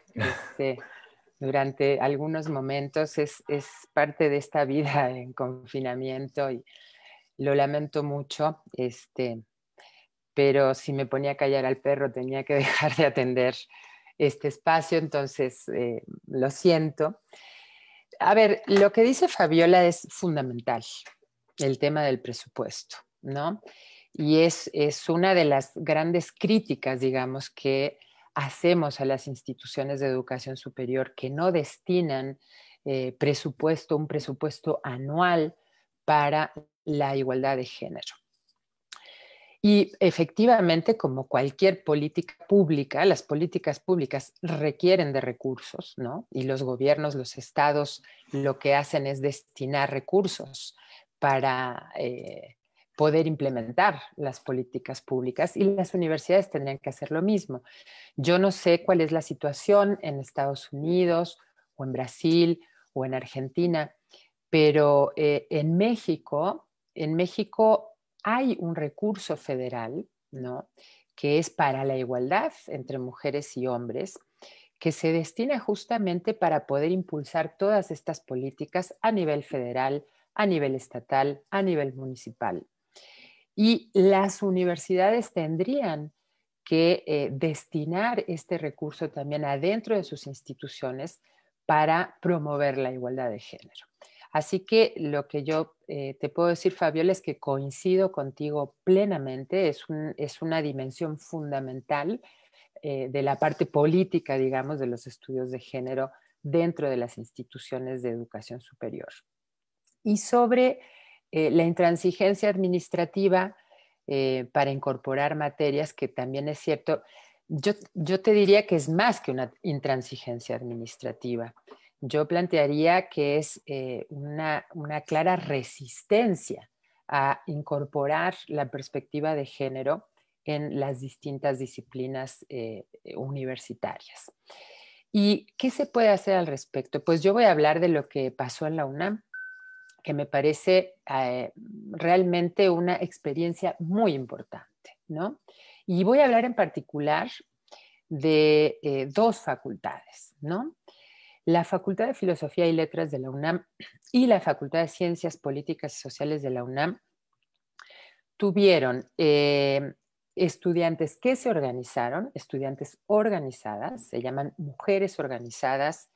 durante algunos momentos. Es parte de esta vida en confinamiento y lo lamento mucho. Pero si me ponía a callar al perro tenía que dejar de atender este espacio, entonces lo siento. A ver, lo que dice Fabiola es fundamental, el tema del presupuesto, ¿no? Y es una de las grandes críticas, digamos, que hacemos a las instituciones de educación superior que no destinan un presupuesto anual para la igualdad de género. Y efectivamente, como cualquier política pública, las políticas públicas requieren de recursos, ¿no? Y los gobiernos, los estados, lo que hacen es destinar recursos para poder implementar las políticas públicas y las universidades tendrían que hacer lo mismo. Yo no sé cuál es la situación en Estados Unidos o en Brasil o en Argentina, pero en México hay un recurso federal, ¿no?, que es para la igualdad entre mujeres y hombres, que se destina justamente para poder impulsar todas estas políticas a nivel federal, a nivel estatal, a nivel municipal. Y las universidades tendrían que destinar este recurso también adentro de sus instituciones para promover la igualdad de género. Así que lo que yo te puedo decir, Fabiola, es que coincido contigo plenamente, es una dimensión fundamental de la parte política, digamos, de los estudios de género dentro de las instituciones de educación superior. Y sobre la intransigencia administrativa para incorporar materias, que también es cierto, yo te diría que es más que una intransigencia administrativa. Yo plantearía que es una clara resistencia a incorporar la perspectiva de género en las distintas disciplinas universitarias. ¿Y qué se puede hacer al respecto? Pues yo voy a hablar de lo que pasó en la UNAM, que me parece realmente una experiencia muy importante, ¿no? Y voy a hablar en particular de dos facultades, ¿no? La Facultad de Filosofía y Letras de la UNAM y la Facultad de Ciencias Políticas y Sociales de la UNAM tuvieron estudiantes que se organizaron, estudiantes organizadas, se llaman mujeres organizadas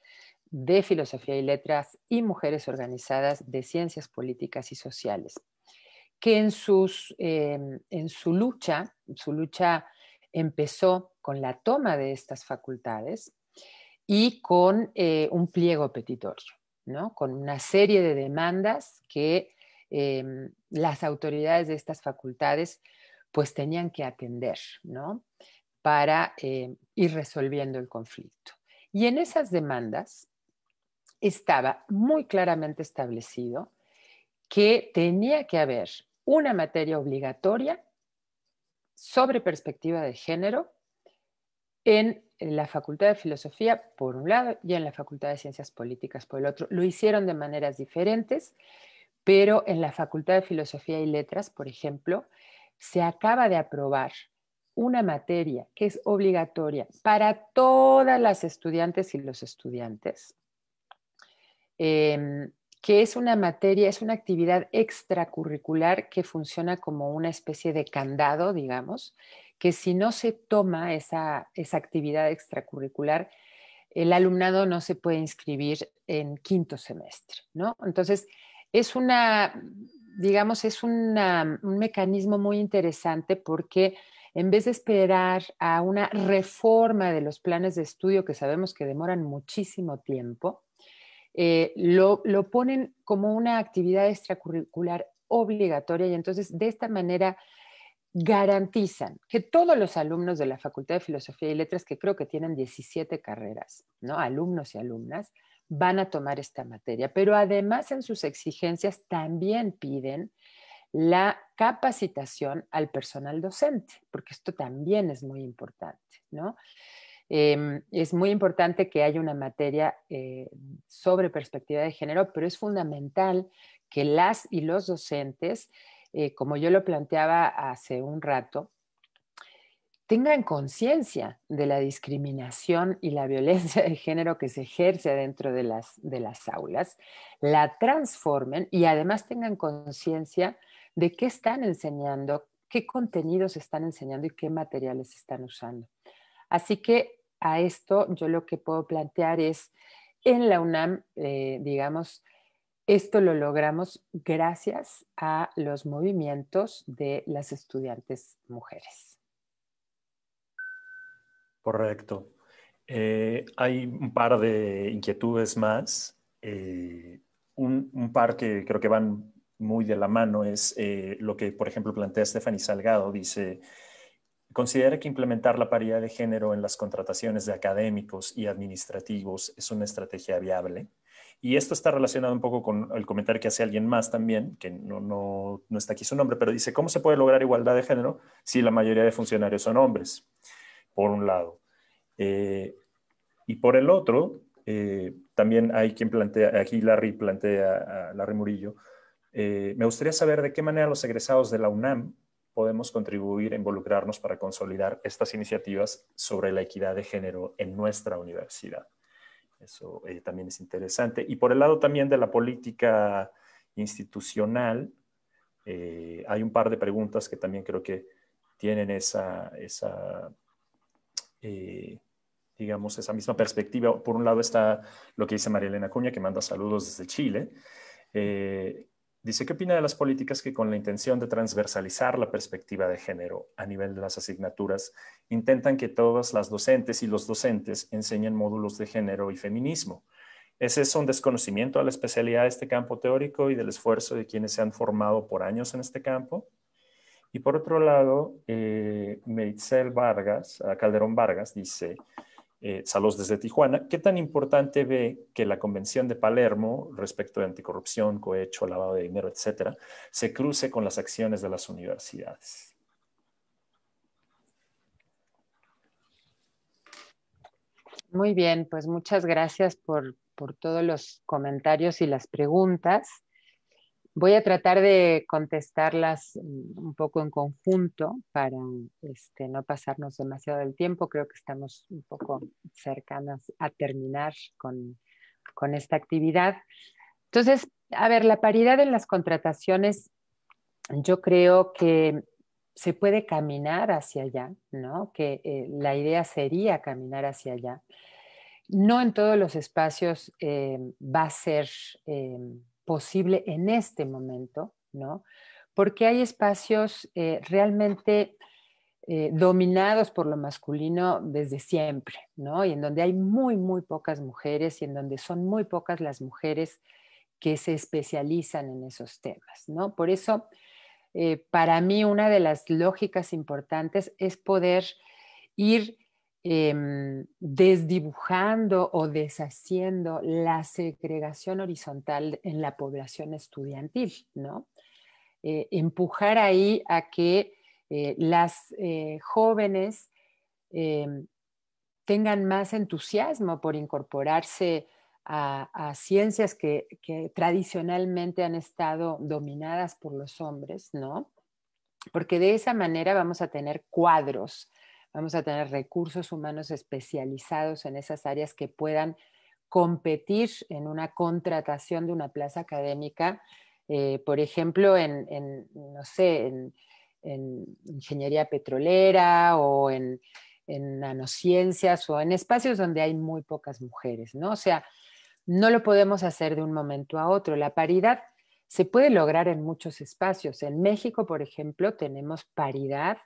de Filosofía y Letras y mujeres organizadas de Ciencias Políticas y Sociales, que en su lucha empezó con la toma de estas facultades y con un pliego petitorio, ¿no?, con una serie de demandas que las autoridades de estas facultades pues tenían que atender, ¿no?, para ir resolviendo el conflicto. Y en esas demandas estaba muy claramente establecido que tenía que haber una materia obligatoria sobre perspectiva de género en la Facultad de Filosofía, por un lado, y en la Facultad de Ciencias Políticas, por el otro. Lo hicieron de maneras diferentes, pero en la Facultad de Filosofía y Letras, por ejemplo, se acaba de aprobar una materia que es obligatoria para todas las estudiantes y los estudiantes, que es una materia, es una actividad extracurricular que funciona como una especie de candado, digamos, que si no se toma esa actividad extracurricular, el alumnado no se puede inscribir en quinto semestre, ¿no? Entonces, es digamos, es un mecanismo muy interesante porque en vez de esperar a una reforma de los planes de estudio que sabemos que demoran muchísimo tiempo, lo ponen como una actividad extracurricular obligatoria y entonces de esta manera garantizan que todos los alumnos de la Facultad de Filosofía y Letras, que creo que tienen 17 carreras, ¿no?, alumnos y alumnas, van a tomar esta materia. Pero además en sus exigencias también piden la capacitación al personal docente, porque esto también es muy importante, ¿no? Es muy importante que haya una materia sobre perspectiva de género, pero es fundamental que las y los docentes, como yo lo planteaba hace un rato, tengan conciencia de la discriminación y la violencia de género que se ejerce dentro de las aulas, la transformen y además tengan conciencia de qué están enseñando, qué contenidos están enseñando y qué materiales están usando. Así que a esto yo lo que puedo plantear es, en la UNAM, digamos, esto lo logramos gracias a los movimientos de las estudiantes mujeres. Correcto. Hay un par de inquietudes más. Un par que creo que van muy de la mano es lo que, por ejemplo, plantea Stephanie Salgado. Dice, considera que implementar la paridad de género en las contrataciones de académicos y administrativos es una estrategia viable. Y esto está relacionado un poco con el comentario que hace alguien más también, que no está aquí su nombre, pero dice, ¿cómo se puede lograr igualdad de género si la mayoría de funcionarios son hombres? Por un lado. Y por el otro, También hay quien plantea, aquí Larry plantea, Larry Murillo, me gustaría saber de qué manera los egresados de la UNAM podemos contribuir a involucrarnos para consolidar estas iniciativas sobre la equidad de género en nuestra universidad. Eso también es interesante. Y por el lado también de la política institucional, hay un par de preguntas que también creo que tienen digamos, esa misma perspectiva. Por un lado está lo que dice María Elena Acuña, que manda saludos desde Chile. Dice, ¿qué opina de las políticas que con la intención de transversalizar la perspectiva de género a nivel de las asignaturas intentan que todas las docentes y los docentes enseñen módulos de género y feminismo? ¿Es eso un desconocimiento a la especialidad de este campo teórico y del esfuerzo de quienes se han formado por años en este campo? Y por otro lado, Meritzel Vargas, Calderón Vargas, dice, saludos desde Tijuana, ¿qué tan importante ve que la Convención de Palermo respecto de anticorrupción, cohecho, lavado de dinero, etcétera, se cruce con las acciones de las universidades? Muy bien, pues muchas gracias por todos los comentarios y las preguntas. Voy a tratar de contestarlas un poco en conjunto para no pasarnos demasiado del tiempo. Creo que estamos un poco cercanas a terminar con esta actividad. Entonces, a ver, la paridad en las contrataciones, yo creo que se puede caminar hacia allá, ¿no? Que la idea sería caminar hacia allá. No en todos los espacios va a ser posible en este momento, ¿no? Porque hay espacios realmente dominados por lo masculino desde siempre, ¿no? Y en donde hay muy, muy pocas mujeres y en donde son muy pocas las mujeres que se especializan en esos temas, ¿no? Por eso, para mí, una de las lógicas importantes es poder ir desdibujando o deshaciendo la segregación horizontal en la población estudiantil, ¿no? Empujar ahí a que las jóvenes tengan más entusiasmo por incorporarse a ciencias que tradicionalmente han estado dominadas por los hombres, ¿no? Porque de esa manera vamos a tener cuadros, vamos a tener recursos humanos especializados en esas áreas que puedan competir en una contratación de una plaza académica, por ejemplo, no sé, en ingeniería petrolera o en nanociencias o en espacios donde hay muy pocas mujeres, ¿no? O sea, no lo podemos hacer de un momento a otro. La paridad se puede lograr en muchos espacios. En México, por ejemplo, tenemos paridad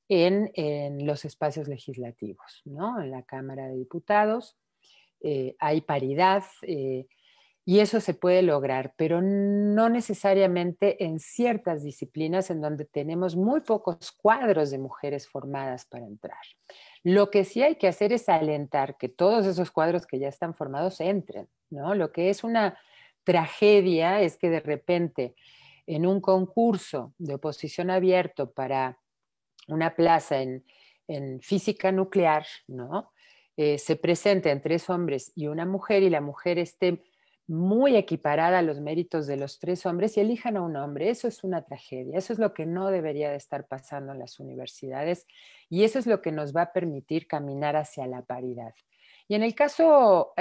en los espacios legislativos, ¿no? En la Cámara de Diputados hay paridad y eso se puede lograr, pero no necesariamente en ciertas disciplinas en donde tenemos muy pocos cuadros de mujeres formadas para entrar. Lo que sí hay que hacer es alentar que todos esos cuadros que ya están formados entren, ¿no? Lo que es una tragedia es que de repente en un concurso de oposición abierto para una plaza en física nuclear, ¿no? Se presenten 3 hombres y una mujer y la mujer esté muy equiparada a los méritos de los 3 hombres y elijan a un hombre. Eso es una tragedia. Eso es lo que no debería de estar pasando en las universidades y eso es lo que nos va a permitir caminar hacia la paridad. Y en el caso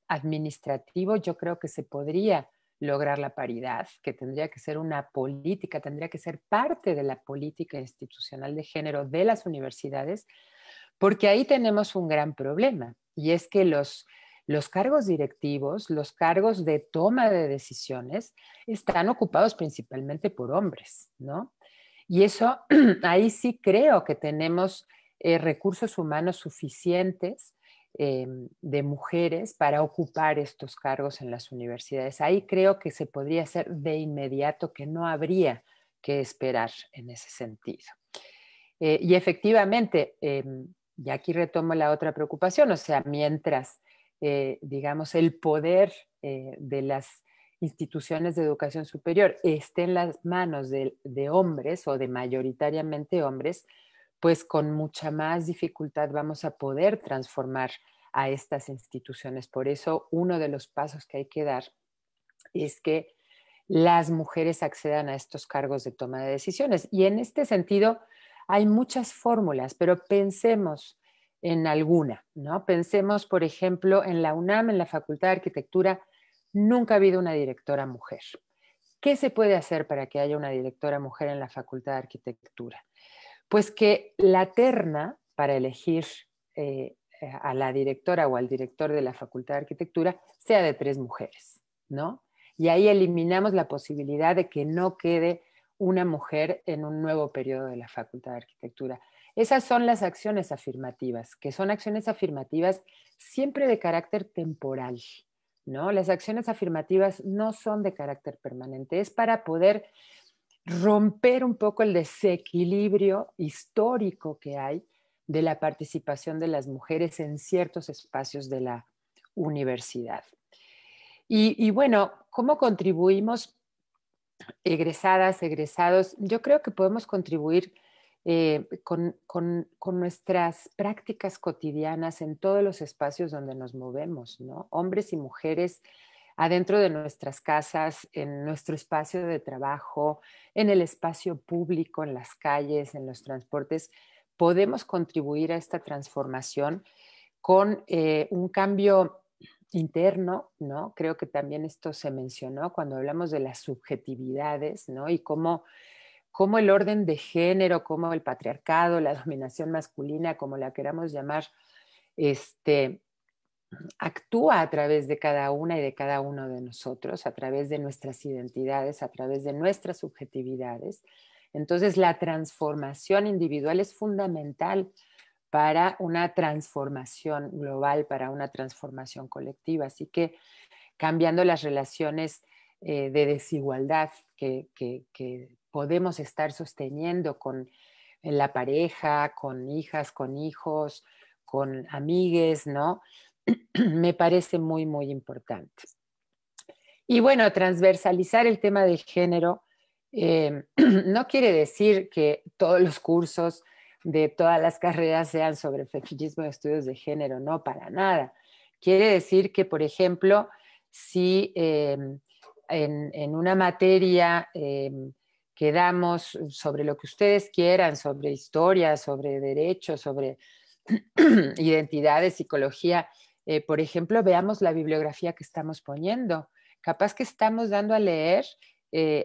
administrativo, yo creo que se podría lograr la paridad, que tendría que ser una política, tendría que ser parte de la política institucional de género de las universidades, porque ahí tenemos un gran problema, y es que los cargos directivos, los cargos de toma de decisiones, están ocupados principalmente por hombres, ¿no? Y eso, ahí sí creo que tenemos recursos humanos suficientes de mujeres para ocupar estos cargos en las universidades. Ahí creo que se podría hacer de inmediato, que no habría que esperar en ese sentido. Y efectivamente, y aquí retomo la otra preocupación, o sea, mientras, digamos, el poder de las instituciones de educación superior esté en las manos de hombres o de mayoritariamente hombres, pues con mucha más dificultad vamos a poder transformar a estas instituciones. Por eso, uno de los pasos que hay que dar es que las mujeres accedan a estos cargos de toma de decisiones. Y en este sentido hay muchas fórmulas, pero pensemos en alguna, ¿no? Pensemos, por ejemplo, en la UNAM, en la Facultad de Arquitectura, nunca ha habido una directora mujer. ¿Qué se puede hacer para que haya una directora mujer en la Facultad de Arquitectura? Pues que la terna para elegir a la directora o al director de la Facultad de Arquitectura sea de 3 mujeres, ¿no? Y ahí eliminamos la posibilidad de que no quede una mujer en un nuevo periodo de la Facultad de Arquitectura. Esas son las acciones afirmativas, que son acciones afirmativas siempre de carácter temporal, ¿no? Las acciones afirmativas no son de carácter permanente, es para poder romper un poco el desequilibrio histórico que hay de la participación de las mujeres en ciertos espacios de la universidad. Y bueno, ¿cómo contribuimos egresadas, egresados? Yo creo que podemos contribuir con nuestras prácticas cotidianas en todos los espacios donde nos movemos, ¿no? Hombres y mujeres adentro de nuestras casas, en nuestro espacio de trabajo, en el espacio público, en las calles, en los transportes, podemos contribuir a esta transformación con un cambio interno, ¿no? Creo que también esto se mencionó cuando hablamos de las subjetividades, ¿no? Y cómo el orden de género, cómo el patriarcado, la dominación masculina, como la queramos llamar, actúa a través de cada una y de cada uno de nosotros, a través de nuestras identidades, a través de nuestras subjetividades. Entonces, la transformación individual es fundamental para una transformación global, para una transformación colectiva. Así que cambiando las relaciones de desigualdad que podemos estar sosteniendo con la pareja, con hijas, con hijos, con amigues, ¿no? Me parece muy, muy importante. Y bueno, transversalizar el tema de género no quiere decir que todos los cursos de todas las carreras sean sobre feminismo y estudios de género, no, para nada. Quiere decir que, por ejemplo, si en una materia que damos sobre lo que ustedes quieran, sobre historia, sobre derechos, sobre identidades, psicología, por ejemplo, veamos la bibliografía que estamos poniendo. Capaz que estamos dando a leer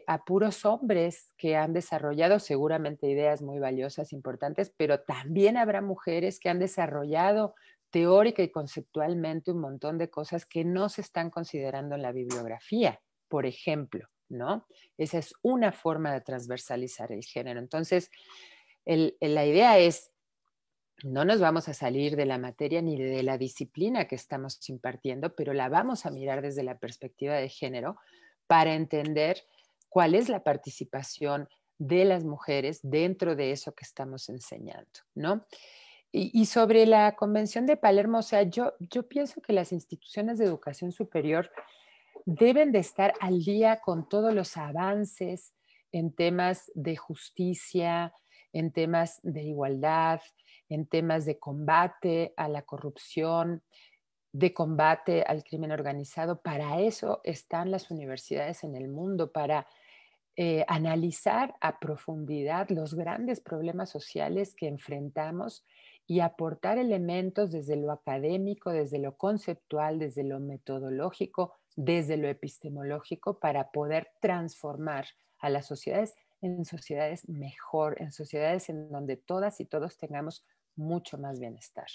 a puros hombres que han desarrollado seguramente ideas muy valiosas, importantes, pero también habrá mujeres que han desarrollado teórica y conceptualmente un montón de cosas que no se están considerando en la bibliografía, por ejemplo, ¿no? Esa es una forma de transversalizar el género. Entonces, la idea es, no nos vamos a salir de la materia ni de la disciplina que estamos impartiendo, pero la vamos a mirar desde la perspectiva de género para entender cuál es la participación de las mujeres dentro de eso que estamos enseñando, ¿no? Y sobre la Convención de Palermo, o sea, yo pienso que las instituciones de educación superior deben de estar al día con todos los avances en temas de justicia, en temas de igualdad, en temas de combate a la corrupción, de combate al crimen organizado. Para eso están las universidades en el mundo, para analizar a profundidad los grandes problemas sociales que enfrentamos y aportar elementos desde lo académico, desde lo conceptual, desde lo metodológico, desde lo epistemológico para poder transformar a las sociedades en sociedades mejor, en sociedades en donde todas y todos tengamos mucho más bienestar.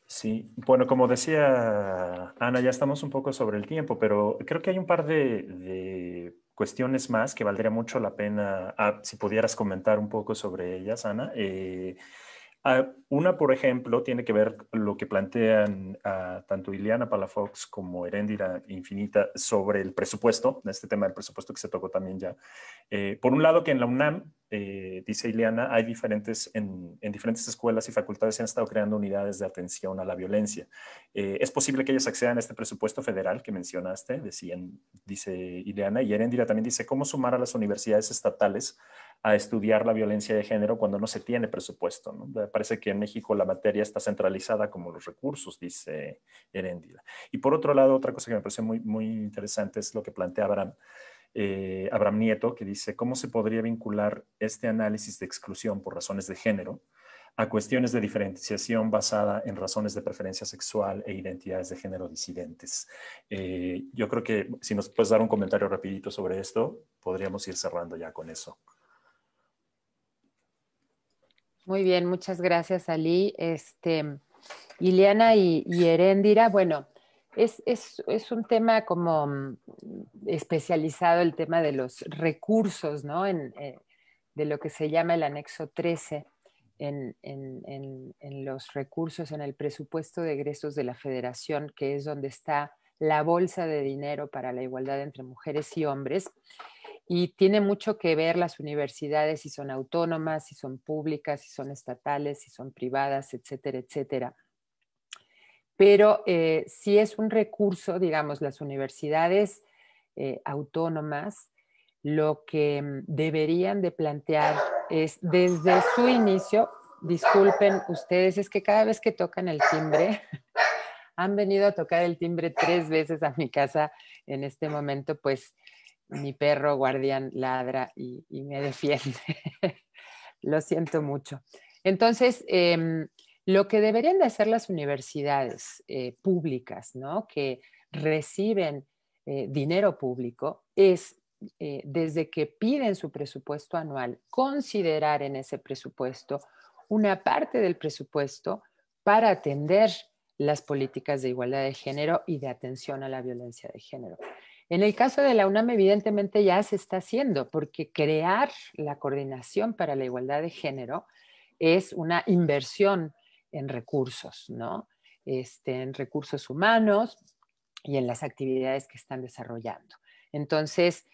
Sí, bueno, como decía Ana, ya estamos un poco sobre el tiempo, pero creo que hay un par de cuestiones más que valdría mucho la pena, si pudieras comentar un poco sobre ellas, Ana. Una, por ejemplo, tiene que ver lo que plantean tanto Ileana Palafox como Heréndira Infinita sobre el presupuesto, este tema del presupuesto que se tocó también ya. Por un lado, que en la UNAM, dice Ileana, hay en diferentes escuelas y facultades se han estado creando unidades de atención a la violencia. Es posible que ellas accedan a este presupuesto federal que mencionaste, dice Ileana, y Heréndira también dice, ¿cómo sumar a las universidades estatales a estudiar la violencia de género cuando no se tiene presupuesto, ¿no? Me parece que en México la materia está centralizada como los recursos, dice Heréndira. Y por otro lado, otra cosa que me parece muy, muy interesante es lo que plantea Abraham Nieto, que dice, ¿cómo se podría vincular este análisis de exclusión por razones de género a cuestiones de diferenciación basada en razones de preferencia sexual e identidades de género disidentes? Yo creo que si nos puedes dar un comentario rapidito sobre esto, podríamos ir cerrando ya con eso. Muy bien, muchas gracias, Ali. Ileana y Heréndira, bueno, es un tema como especializado, el tema de los recursos, ¿no? De lo que se llama el anexo 13 en los recursos, en el presupuesto de egresos de la Federación, que es donde está la bolsa de dinero para la igualdad entre mujeres y hombres. Y tiene mucho que ver las universidades, si son autónomas, si son públicas, si son estatales, si son privadas, etcétera, etcétera. Pero sí es un recurso, digamos, las universidades autónomas lo que deberían de plantear es desde su inicio, disculpen ustedes, es que cada vez que tocan el timbre, han venido a tocar el timbre 3 veces a mi casa en este momento, pues mi perro guardián ladra y me defiende. Lo siento mucho. Entonces, lo que deberían de hacer las universidades públicas, ¿no? Que reciben dinero público, es desde que piden su presupuesto anual, considerar en ese presupuesto una parte del presupuesto para atender las políticas de igualdad de género y de atención a la violencia de género. En el caso de la UNAM, evidentemente ya se está haciendo, porque crear la coordinación para la igualdad de género es una inversión en recursos, ¿no? En recursos humanos y en las actividades que están desarrollando. Entonces,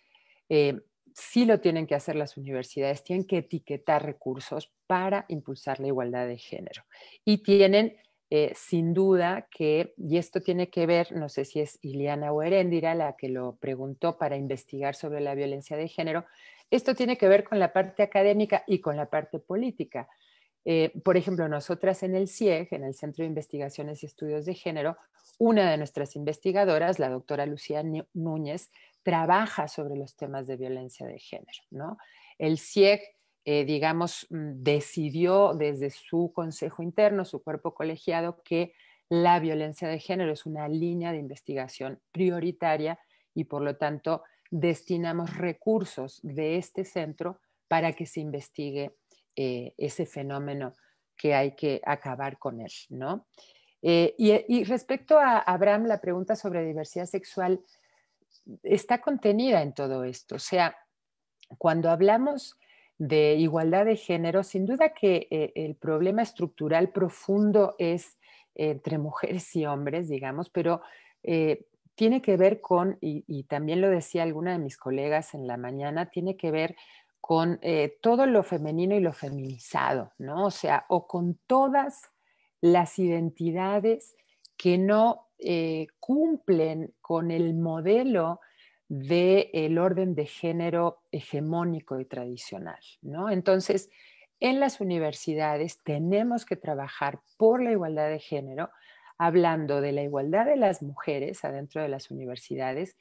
sí lo tienen que hacer las universidades, tienen que etiquetar recursos para impulsar la igualdad de género. Y tienen sin duda que, y esto tiene que ver, no sé si es Ileana o Heréndira la que lo preguntó para investigar sobre la violencia de género, esto tiene que ver con la parte académica y con la parte política. Por ejemplo, nosotras en el CIEG, en el Centro de Investigaciones y Estudios de Género, una de nuestras investigadoras, la doctora Lucía Núñez, trabaja sobre los temas de violencia de género, ¿no? El CIEG digamos, decidió desde su consejo interno, su cuerpo colegiado, que la violencia de género es una línea de investigación prioritaria y por lo tanto destinamos recursos de este centro para que se investigue ese fenómeno que hay que acabar con él, ¿no? Y respecto a Abraham, la pregunta sobre diversidad sexual está contenida en todo esto. O sea, cuando hablamos de igualdad de género, sin duda que el problema estructural profundo es entre mujeres y hombres, digamos, pero tiene que ver con, y también lo decía alguna de mis colegas en la mañana, tiene que ver con todo lo femenino y lo feminizado, ¿no? O sea, o con todas las identidades que no cumplen con el modelo del orden de género hegemónico y tradicional, ¿no? Entonces, en las universidades tenemos que trabajar por la igualdad de género, hablando de la igualdad de las mujeres adentro de las universidades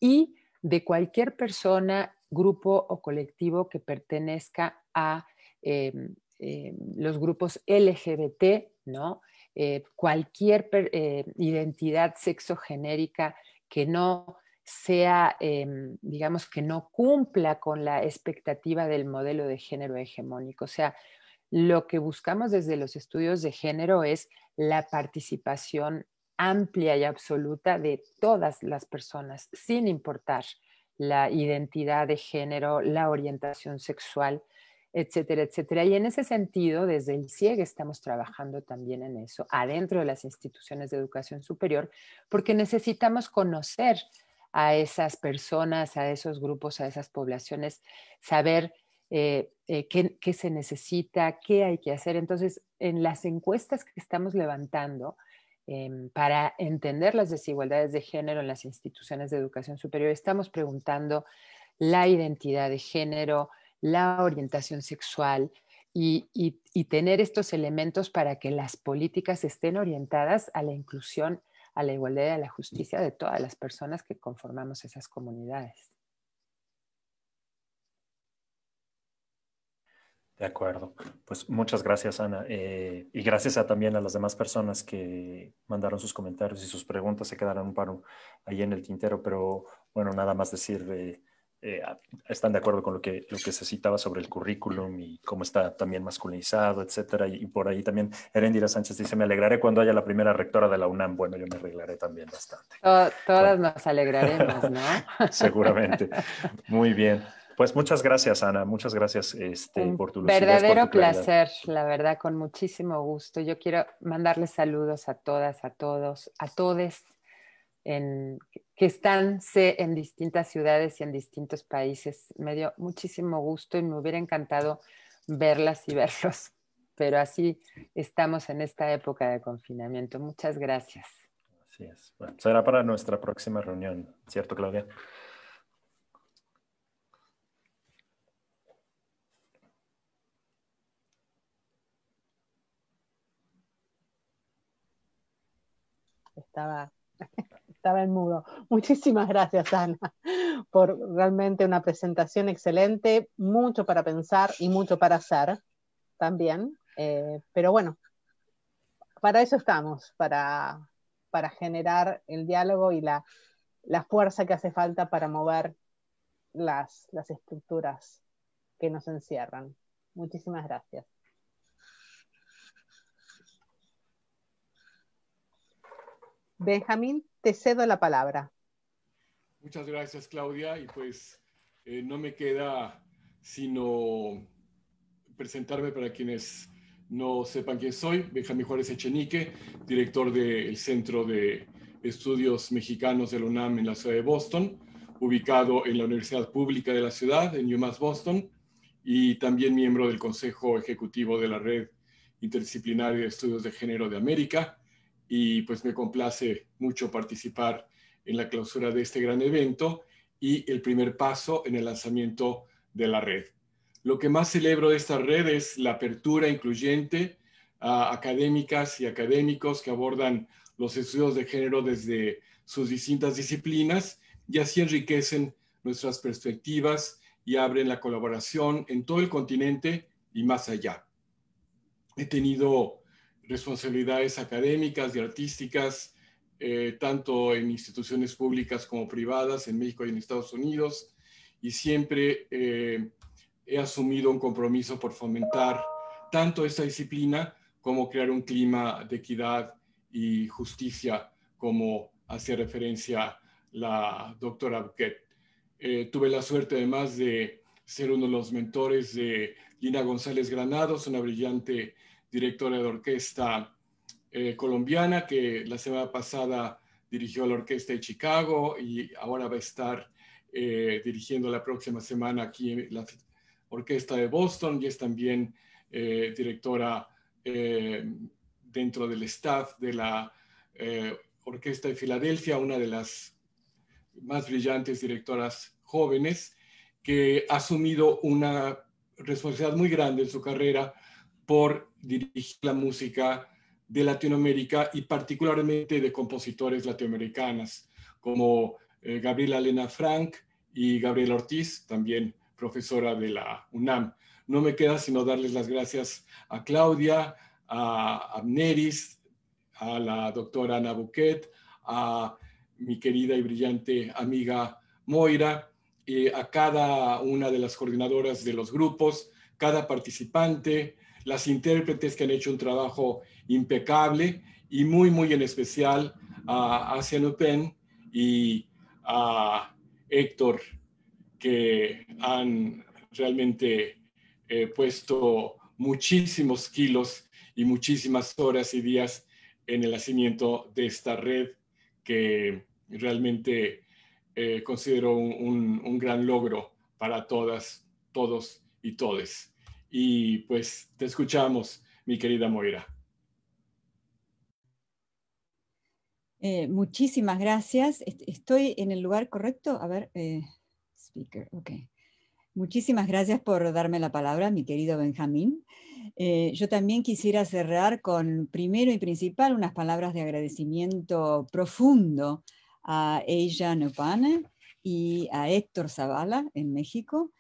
y de cualquier persona, grupo o colectivo que pertenezca a los grupos LGBT, ¿no? Cualquier identidad sexogenérica que no sea, digamos, que no cumpla con la expectativa del modelo de género hegemónico. O sea, lo que buscamos desde los estudios de género es la participación amplia y absoluta de todas las personas, sin importar la identidad de género, la orientación sexual, etcétera, etcétera. Y en ese sentido, desde el CIEG estamos trabajando también en eso, adentro de las instituciones de educación superior, porque necesitamos conocer a esas personas, a esos grupos, a esas poblaciones, saber qué se necesita, qué hay que hacer. Entonces, en las encuestas que estamos levantando para entender las desigualdades de género en las instituciones de educación superior, estamos preguntando la identidad de género, la orientación sexual y tener estos elementos para que las políticas estén orientadas a la inclusión, a la igualdad y a la justicia de todas las personas que conformamos esas comunidades. De acuerdo. Pues muchas gracias, Ana. Y gracias también a las demás personas que mandaron sus comentarios y sus preguntas. Se quedaron un par ahí en el tintero, pero bueno, nada más decir, están de acuerdo con lo que se citaba sobre el currículum y cómo está también masculinizado, etcétera. Y por ahí también Erendira Sánchez dice, me alegraré cuando haya la primera rectora de la UNAM. Bueno, yo me alegraré también bastante. Todas nos alegraremos, ¿no? Seguramente. Muy bien. Pues muchas gracias, Ana. Muchas gracias por tu lucidez, Verdadero por tu claridad. placer, la verdad, con muchísimo gusto. Yo quiero mandarles saludos a todas, a todos, a todes que están en distintas ciudades y en distintos países. Me dio muchísimo gusto y me hubiera encantado verlas y verlos, pero así estamos en esta época de confinamiento. Muchas gracias. Así es. Bueno, será para nuestra próxima reunión, ¿cierto, Claudia? Estaba en mudo. Muchísimas gracias, Ana, por realmente una presentación excelente, mucho para pensar y mucho para hacer también. Pero bueno, para eso estamos, para generar el diálogo y la fuerza que hace falta para mover las estructuras que nos encierran. Muchísimas gracias. Benjamín, te cedo la palabra. Muchas gracias, Claudia, y pues no me queda sino presentarme para quienes no sepan quién soy. Benjamín Juárez Echenique, director del Centro de Estudios Mexicanos de la UNAM en la ciudad de Boston, ubicado en la Universidad Pública de la ciudad, en UMass Boston, y también miembro del Consejo Ejecutivo de la Red Interdisciplinaria de Estudios de Género de América, y pues me complace mucho participar en la clausura de este gran evento y el primer paso en el lanzamiento de la red. Lo que más celebro de esta red es la apertura incluyente a académicas y académicos que abordan los estudios de género desde sus distintas disciplinas y así enriquecen nuestras perspectivas y abren la colaboración en todo el continente y más allá. He tenido responsabilidades académicas y artísticas, tanto en instituciones públicas como privadas, en México y en Estados Unidos, y siempre he asumido un compromiso por fomentar tanto esta disciplina como crear un clima de equidad y justicia, como hacía referencia la doctora Bouquet. Tuve la suerte además de ser uno de los mentores de Lina González Granados, una brillante directora de orquesta colombiana que la semana pasada dirigió la orquesta de Chicago y ahora va a estar dirigiendo la próxima semana aquí en la orquesta de Boston y es también directora dentro del staff de la orquesta de Filadelfia, una de las más brillantes directoras jóvenes que ha asumido una responsabilidad muy grande en su carrera por dirigir la música de Latinoamérica y particularmente de compositores latinoamericanas como Gabriela Elena Frank y Gabriela Ortiz, también profesora de la UNAM. No me queda sino darles las gracias a Claudia, a Abneris, a la doctora Ana Bouquet, a mi querida y brillante amiga Moira, a cada una de las coordinadoras de los grupos, cada participante, las intérpretes que han hecho un trabajo impecable y muy, muy en especial a Asia Nupen y a Héctor, que han realmente puesto muchísimos kilos y muchísimas horas y días en el nacimiento de esta red que realmente considero un gran logro para todas, todos y todes. Y pues te escuchamos, mi querida Moira. Muchísimas gracias. ¿Estoy en el lugar correcto? A ver, speaker, ok. Muchísimas gracias por darme la palabra, mi querido Benjamín. Yo también quisiera cerrar con, primero y principal, unas palabras de agradecimiento profundo a Eija Nopane y a Héctor Zavala en México,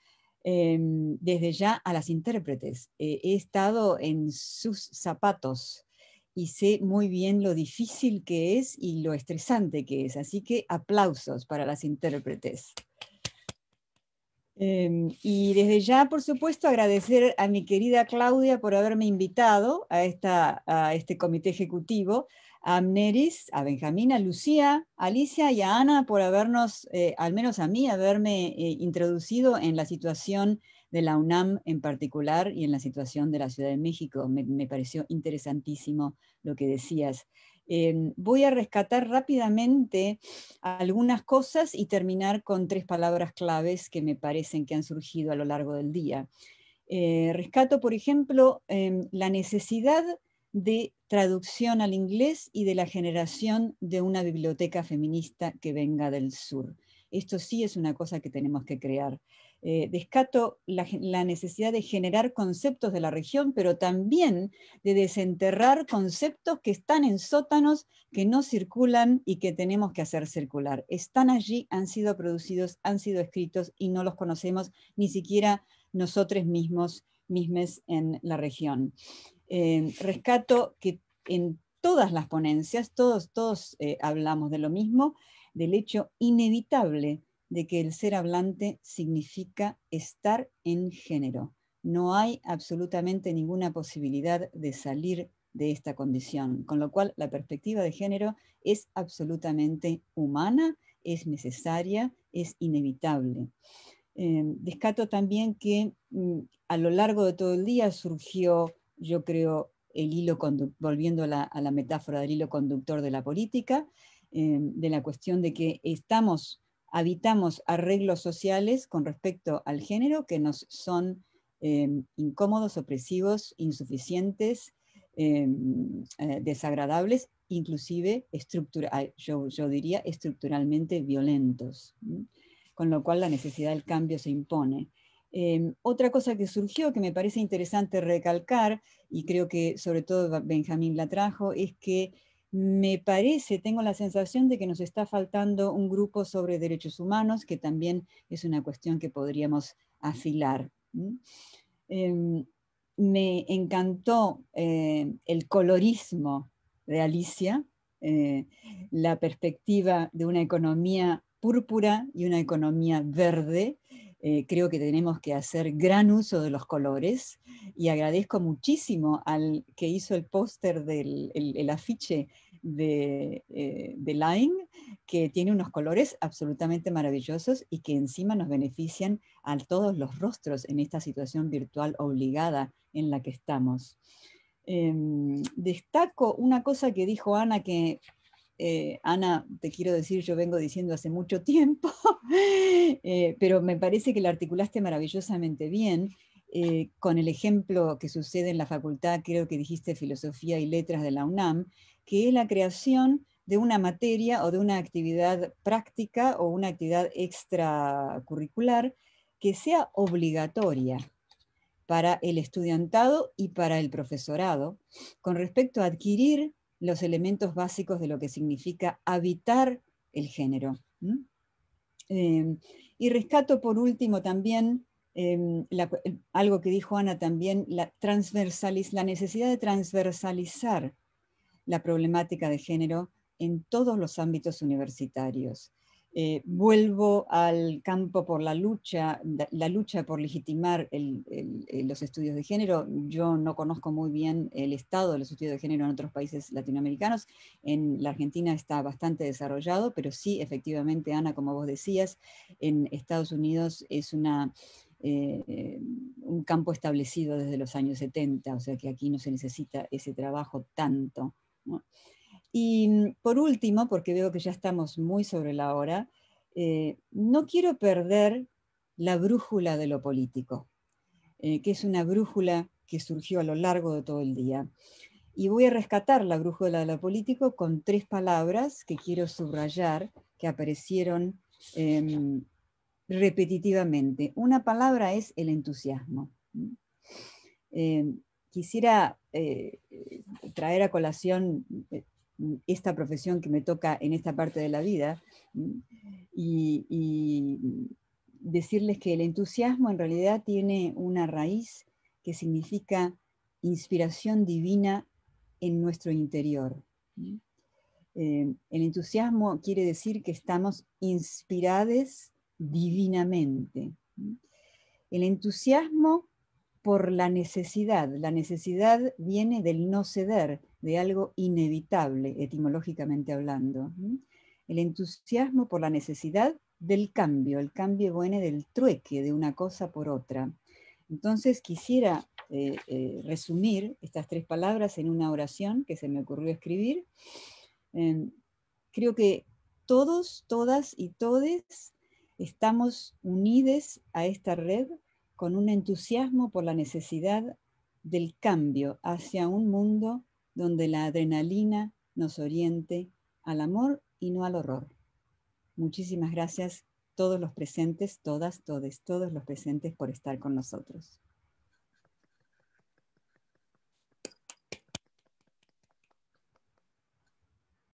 desde ya a las intérpretes. He estado en sus zapatos y sé muy bien lo difícil que es y lo estresante que es, así que aplausos para las intérpretes. Y desde ya, por supuesto, agradecer a mi querida Claudia por haberme invitado a este comité ejecutivo, a Amneris, a Benjamín, a Lucía, a Alicia y a Ana por habernos, al menos a mí, haberme introducido en la situación de la UNAM en particular y en la situación de la Ciudad de México. Me pareció interesantísimo lo que decías. Voy a rescatar rápidamente algunas cosas y terminar con 3 palabras claves que me parecen que han surgido a lo largo del día. Rescato, por ejemplo, la necesidad de traducción al inglés y de la generación de una biblioteca feminista que venga del sur. Esto sí es una cosa que tenemos que crear. Descato la necesidad de generar conceptos de la región, pero también de desenterrar conceptos que están en sótanos, que no circulan y que tenemos que hacer circular. Están allí, han sido producidos, han sido escritos y no los conocemos ni siquiera nosotros mismos en la región. Rescato que en todas las ponencias, todos hablamos de lo mismo, del hecho inevitable de que el ser hablante significa estar en género. No hay absolutamente ninguna posibilidad de salir de esta condición, con lo cual la perspectiva de género es absolutamente humana, es necesaria, es inevitable. Descato también que a lo largo de todo el día surgió, yo creo, el hilo conductor, volviendo a la metáfora del hilo conductor de la política, de la cuestión de que habitamos arreglos sociales con respecto al género que nos son incómodos, opresivos, insuficientes, desagradables, inclusive yo diría estructuralmente violentos. Con lo cual la necesidad del cambio se impone. Otra cosa que surgió que me parece interesante recalcar, y creo que sobre todo Benjamín la trajo, es que me parece, tengo la sensación de que nos está faltando un grupo sobre derechos humanos, que también es una cuestión que podríamos afilar. Me encantó el colorismo de Alicia, la perspectiva de una economía púrpura y una economía verde. Creo que tenemos que hacer gran uso de los colores y agradezco muchísimo al que hizo el póster el afiche de Line, que tiene unos colores absolutamente maravillosos y que encima nos benefician a todos los rostros en esta situación virtual obligada en la que estamos. Destaco una cosa que dijo Ana que Ana, te quiero decir, yo vengo diciendo hace mucho tiempo, pero me parece que la articulaste maravillosamente bien, con el ejemplo que sucede en la facultad, creo que dijiste Filosofía y Letras de la UNAM, que es la creación de una materia o de una actividad práctica o una actividad extracurricular que sea obligatoria para el estudiantado y para el profesorado, con respecto a adquirir los elementos básicos de lo que significa habitar el género. Y rescato por último también algo que dijo Ana también, la necesidad de transversalizar la problemática de género en todos los ámbitos universitarios. Vuelvo al campo por la lucha por legitimar los estudios de género. Yo no conozco muy bien el estado de los estudios de género en otros países latinoamericanos. En la Argentina está bastante desarrollado, pero sí, efectivamente, Ana, como vos decías, en Estados Unidos es un campo establecido desde los años 70, o sea que aquí no se necesita ese trabajo tanto, ¿no? Y por último, porque veo que ya estamos muy sobre la hora, no quiero perder la brújula de lo político, que es una brújula que surgió a lo largo de todo el día. Y voy a rescatar la brújula de lo político con 3 palabras que quiero subrayar, que aparecieron repetitivamente. Una palabra es el entusiasmo. Quisiera traer a colación esta profesión que me toca en esta parte de la vida y decirles que el entusiasmo en realidad tiene una raíz que significa inspiración divina en nuestro interior. El entusiasmo quiere decir que estamos inspirados divinamente. El entusiasmo por la necesidad viene del no ceder, de algo inevitable, etimológicamente hablando. El entusiasmo por la necesidad del cambio, el cambio viene del trueque de una cosa por otra. Entonces quisiera resumir estas 3 palabras en una oración que se me ocurrió escribir. Creo que todos, todas y todes estamos unidos a esta red con un entusiasmo por la necesidad del cambio hacia un mundo donde la adrenalina nos oriente al amor y no al horror. Muchísimas gracias todos los presentes, todas, todes, todos los presentes por estar con nosotros.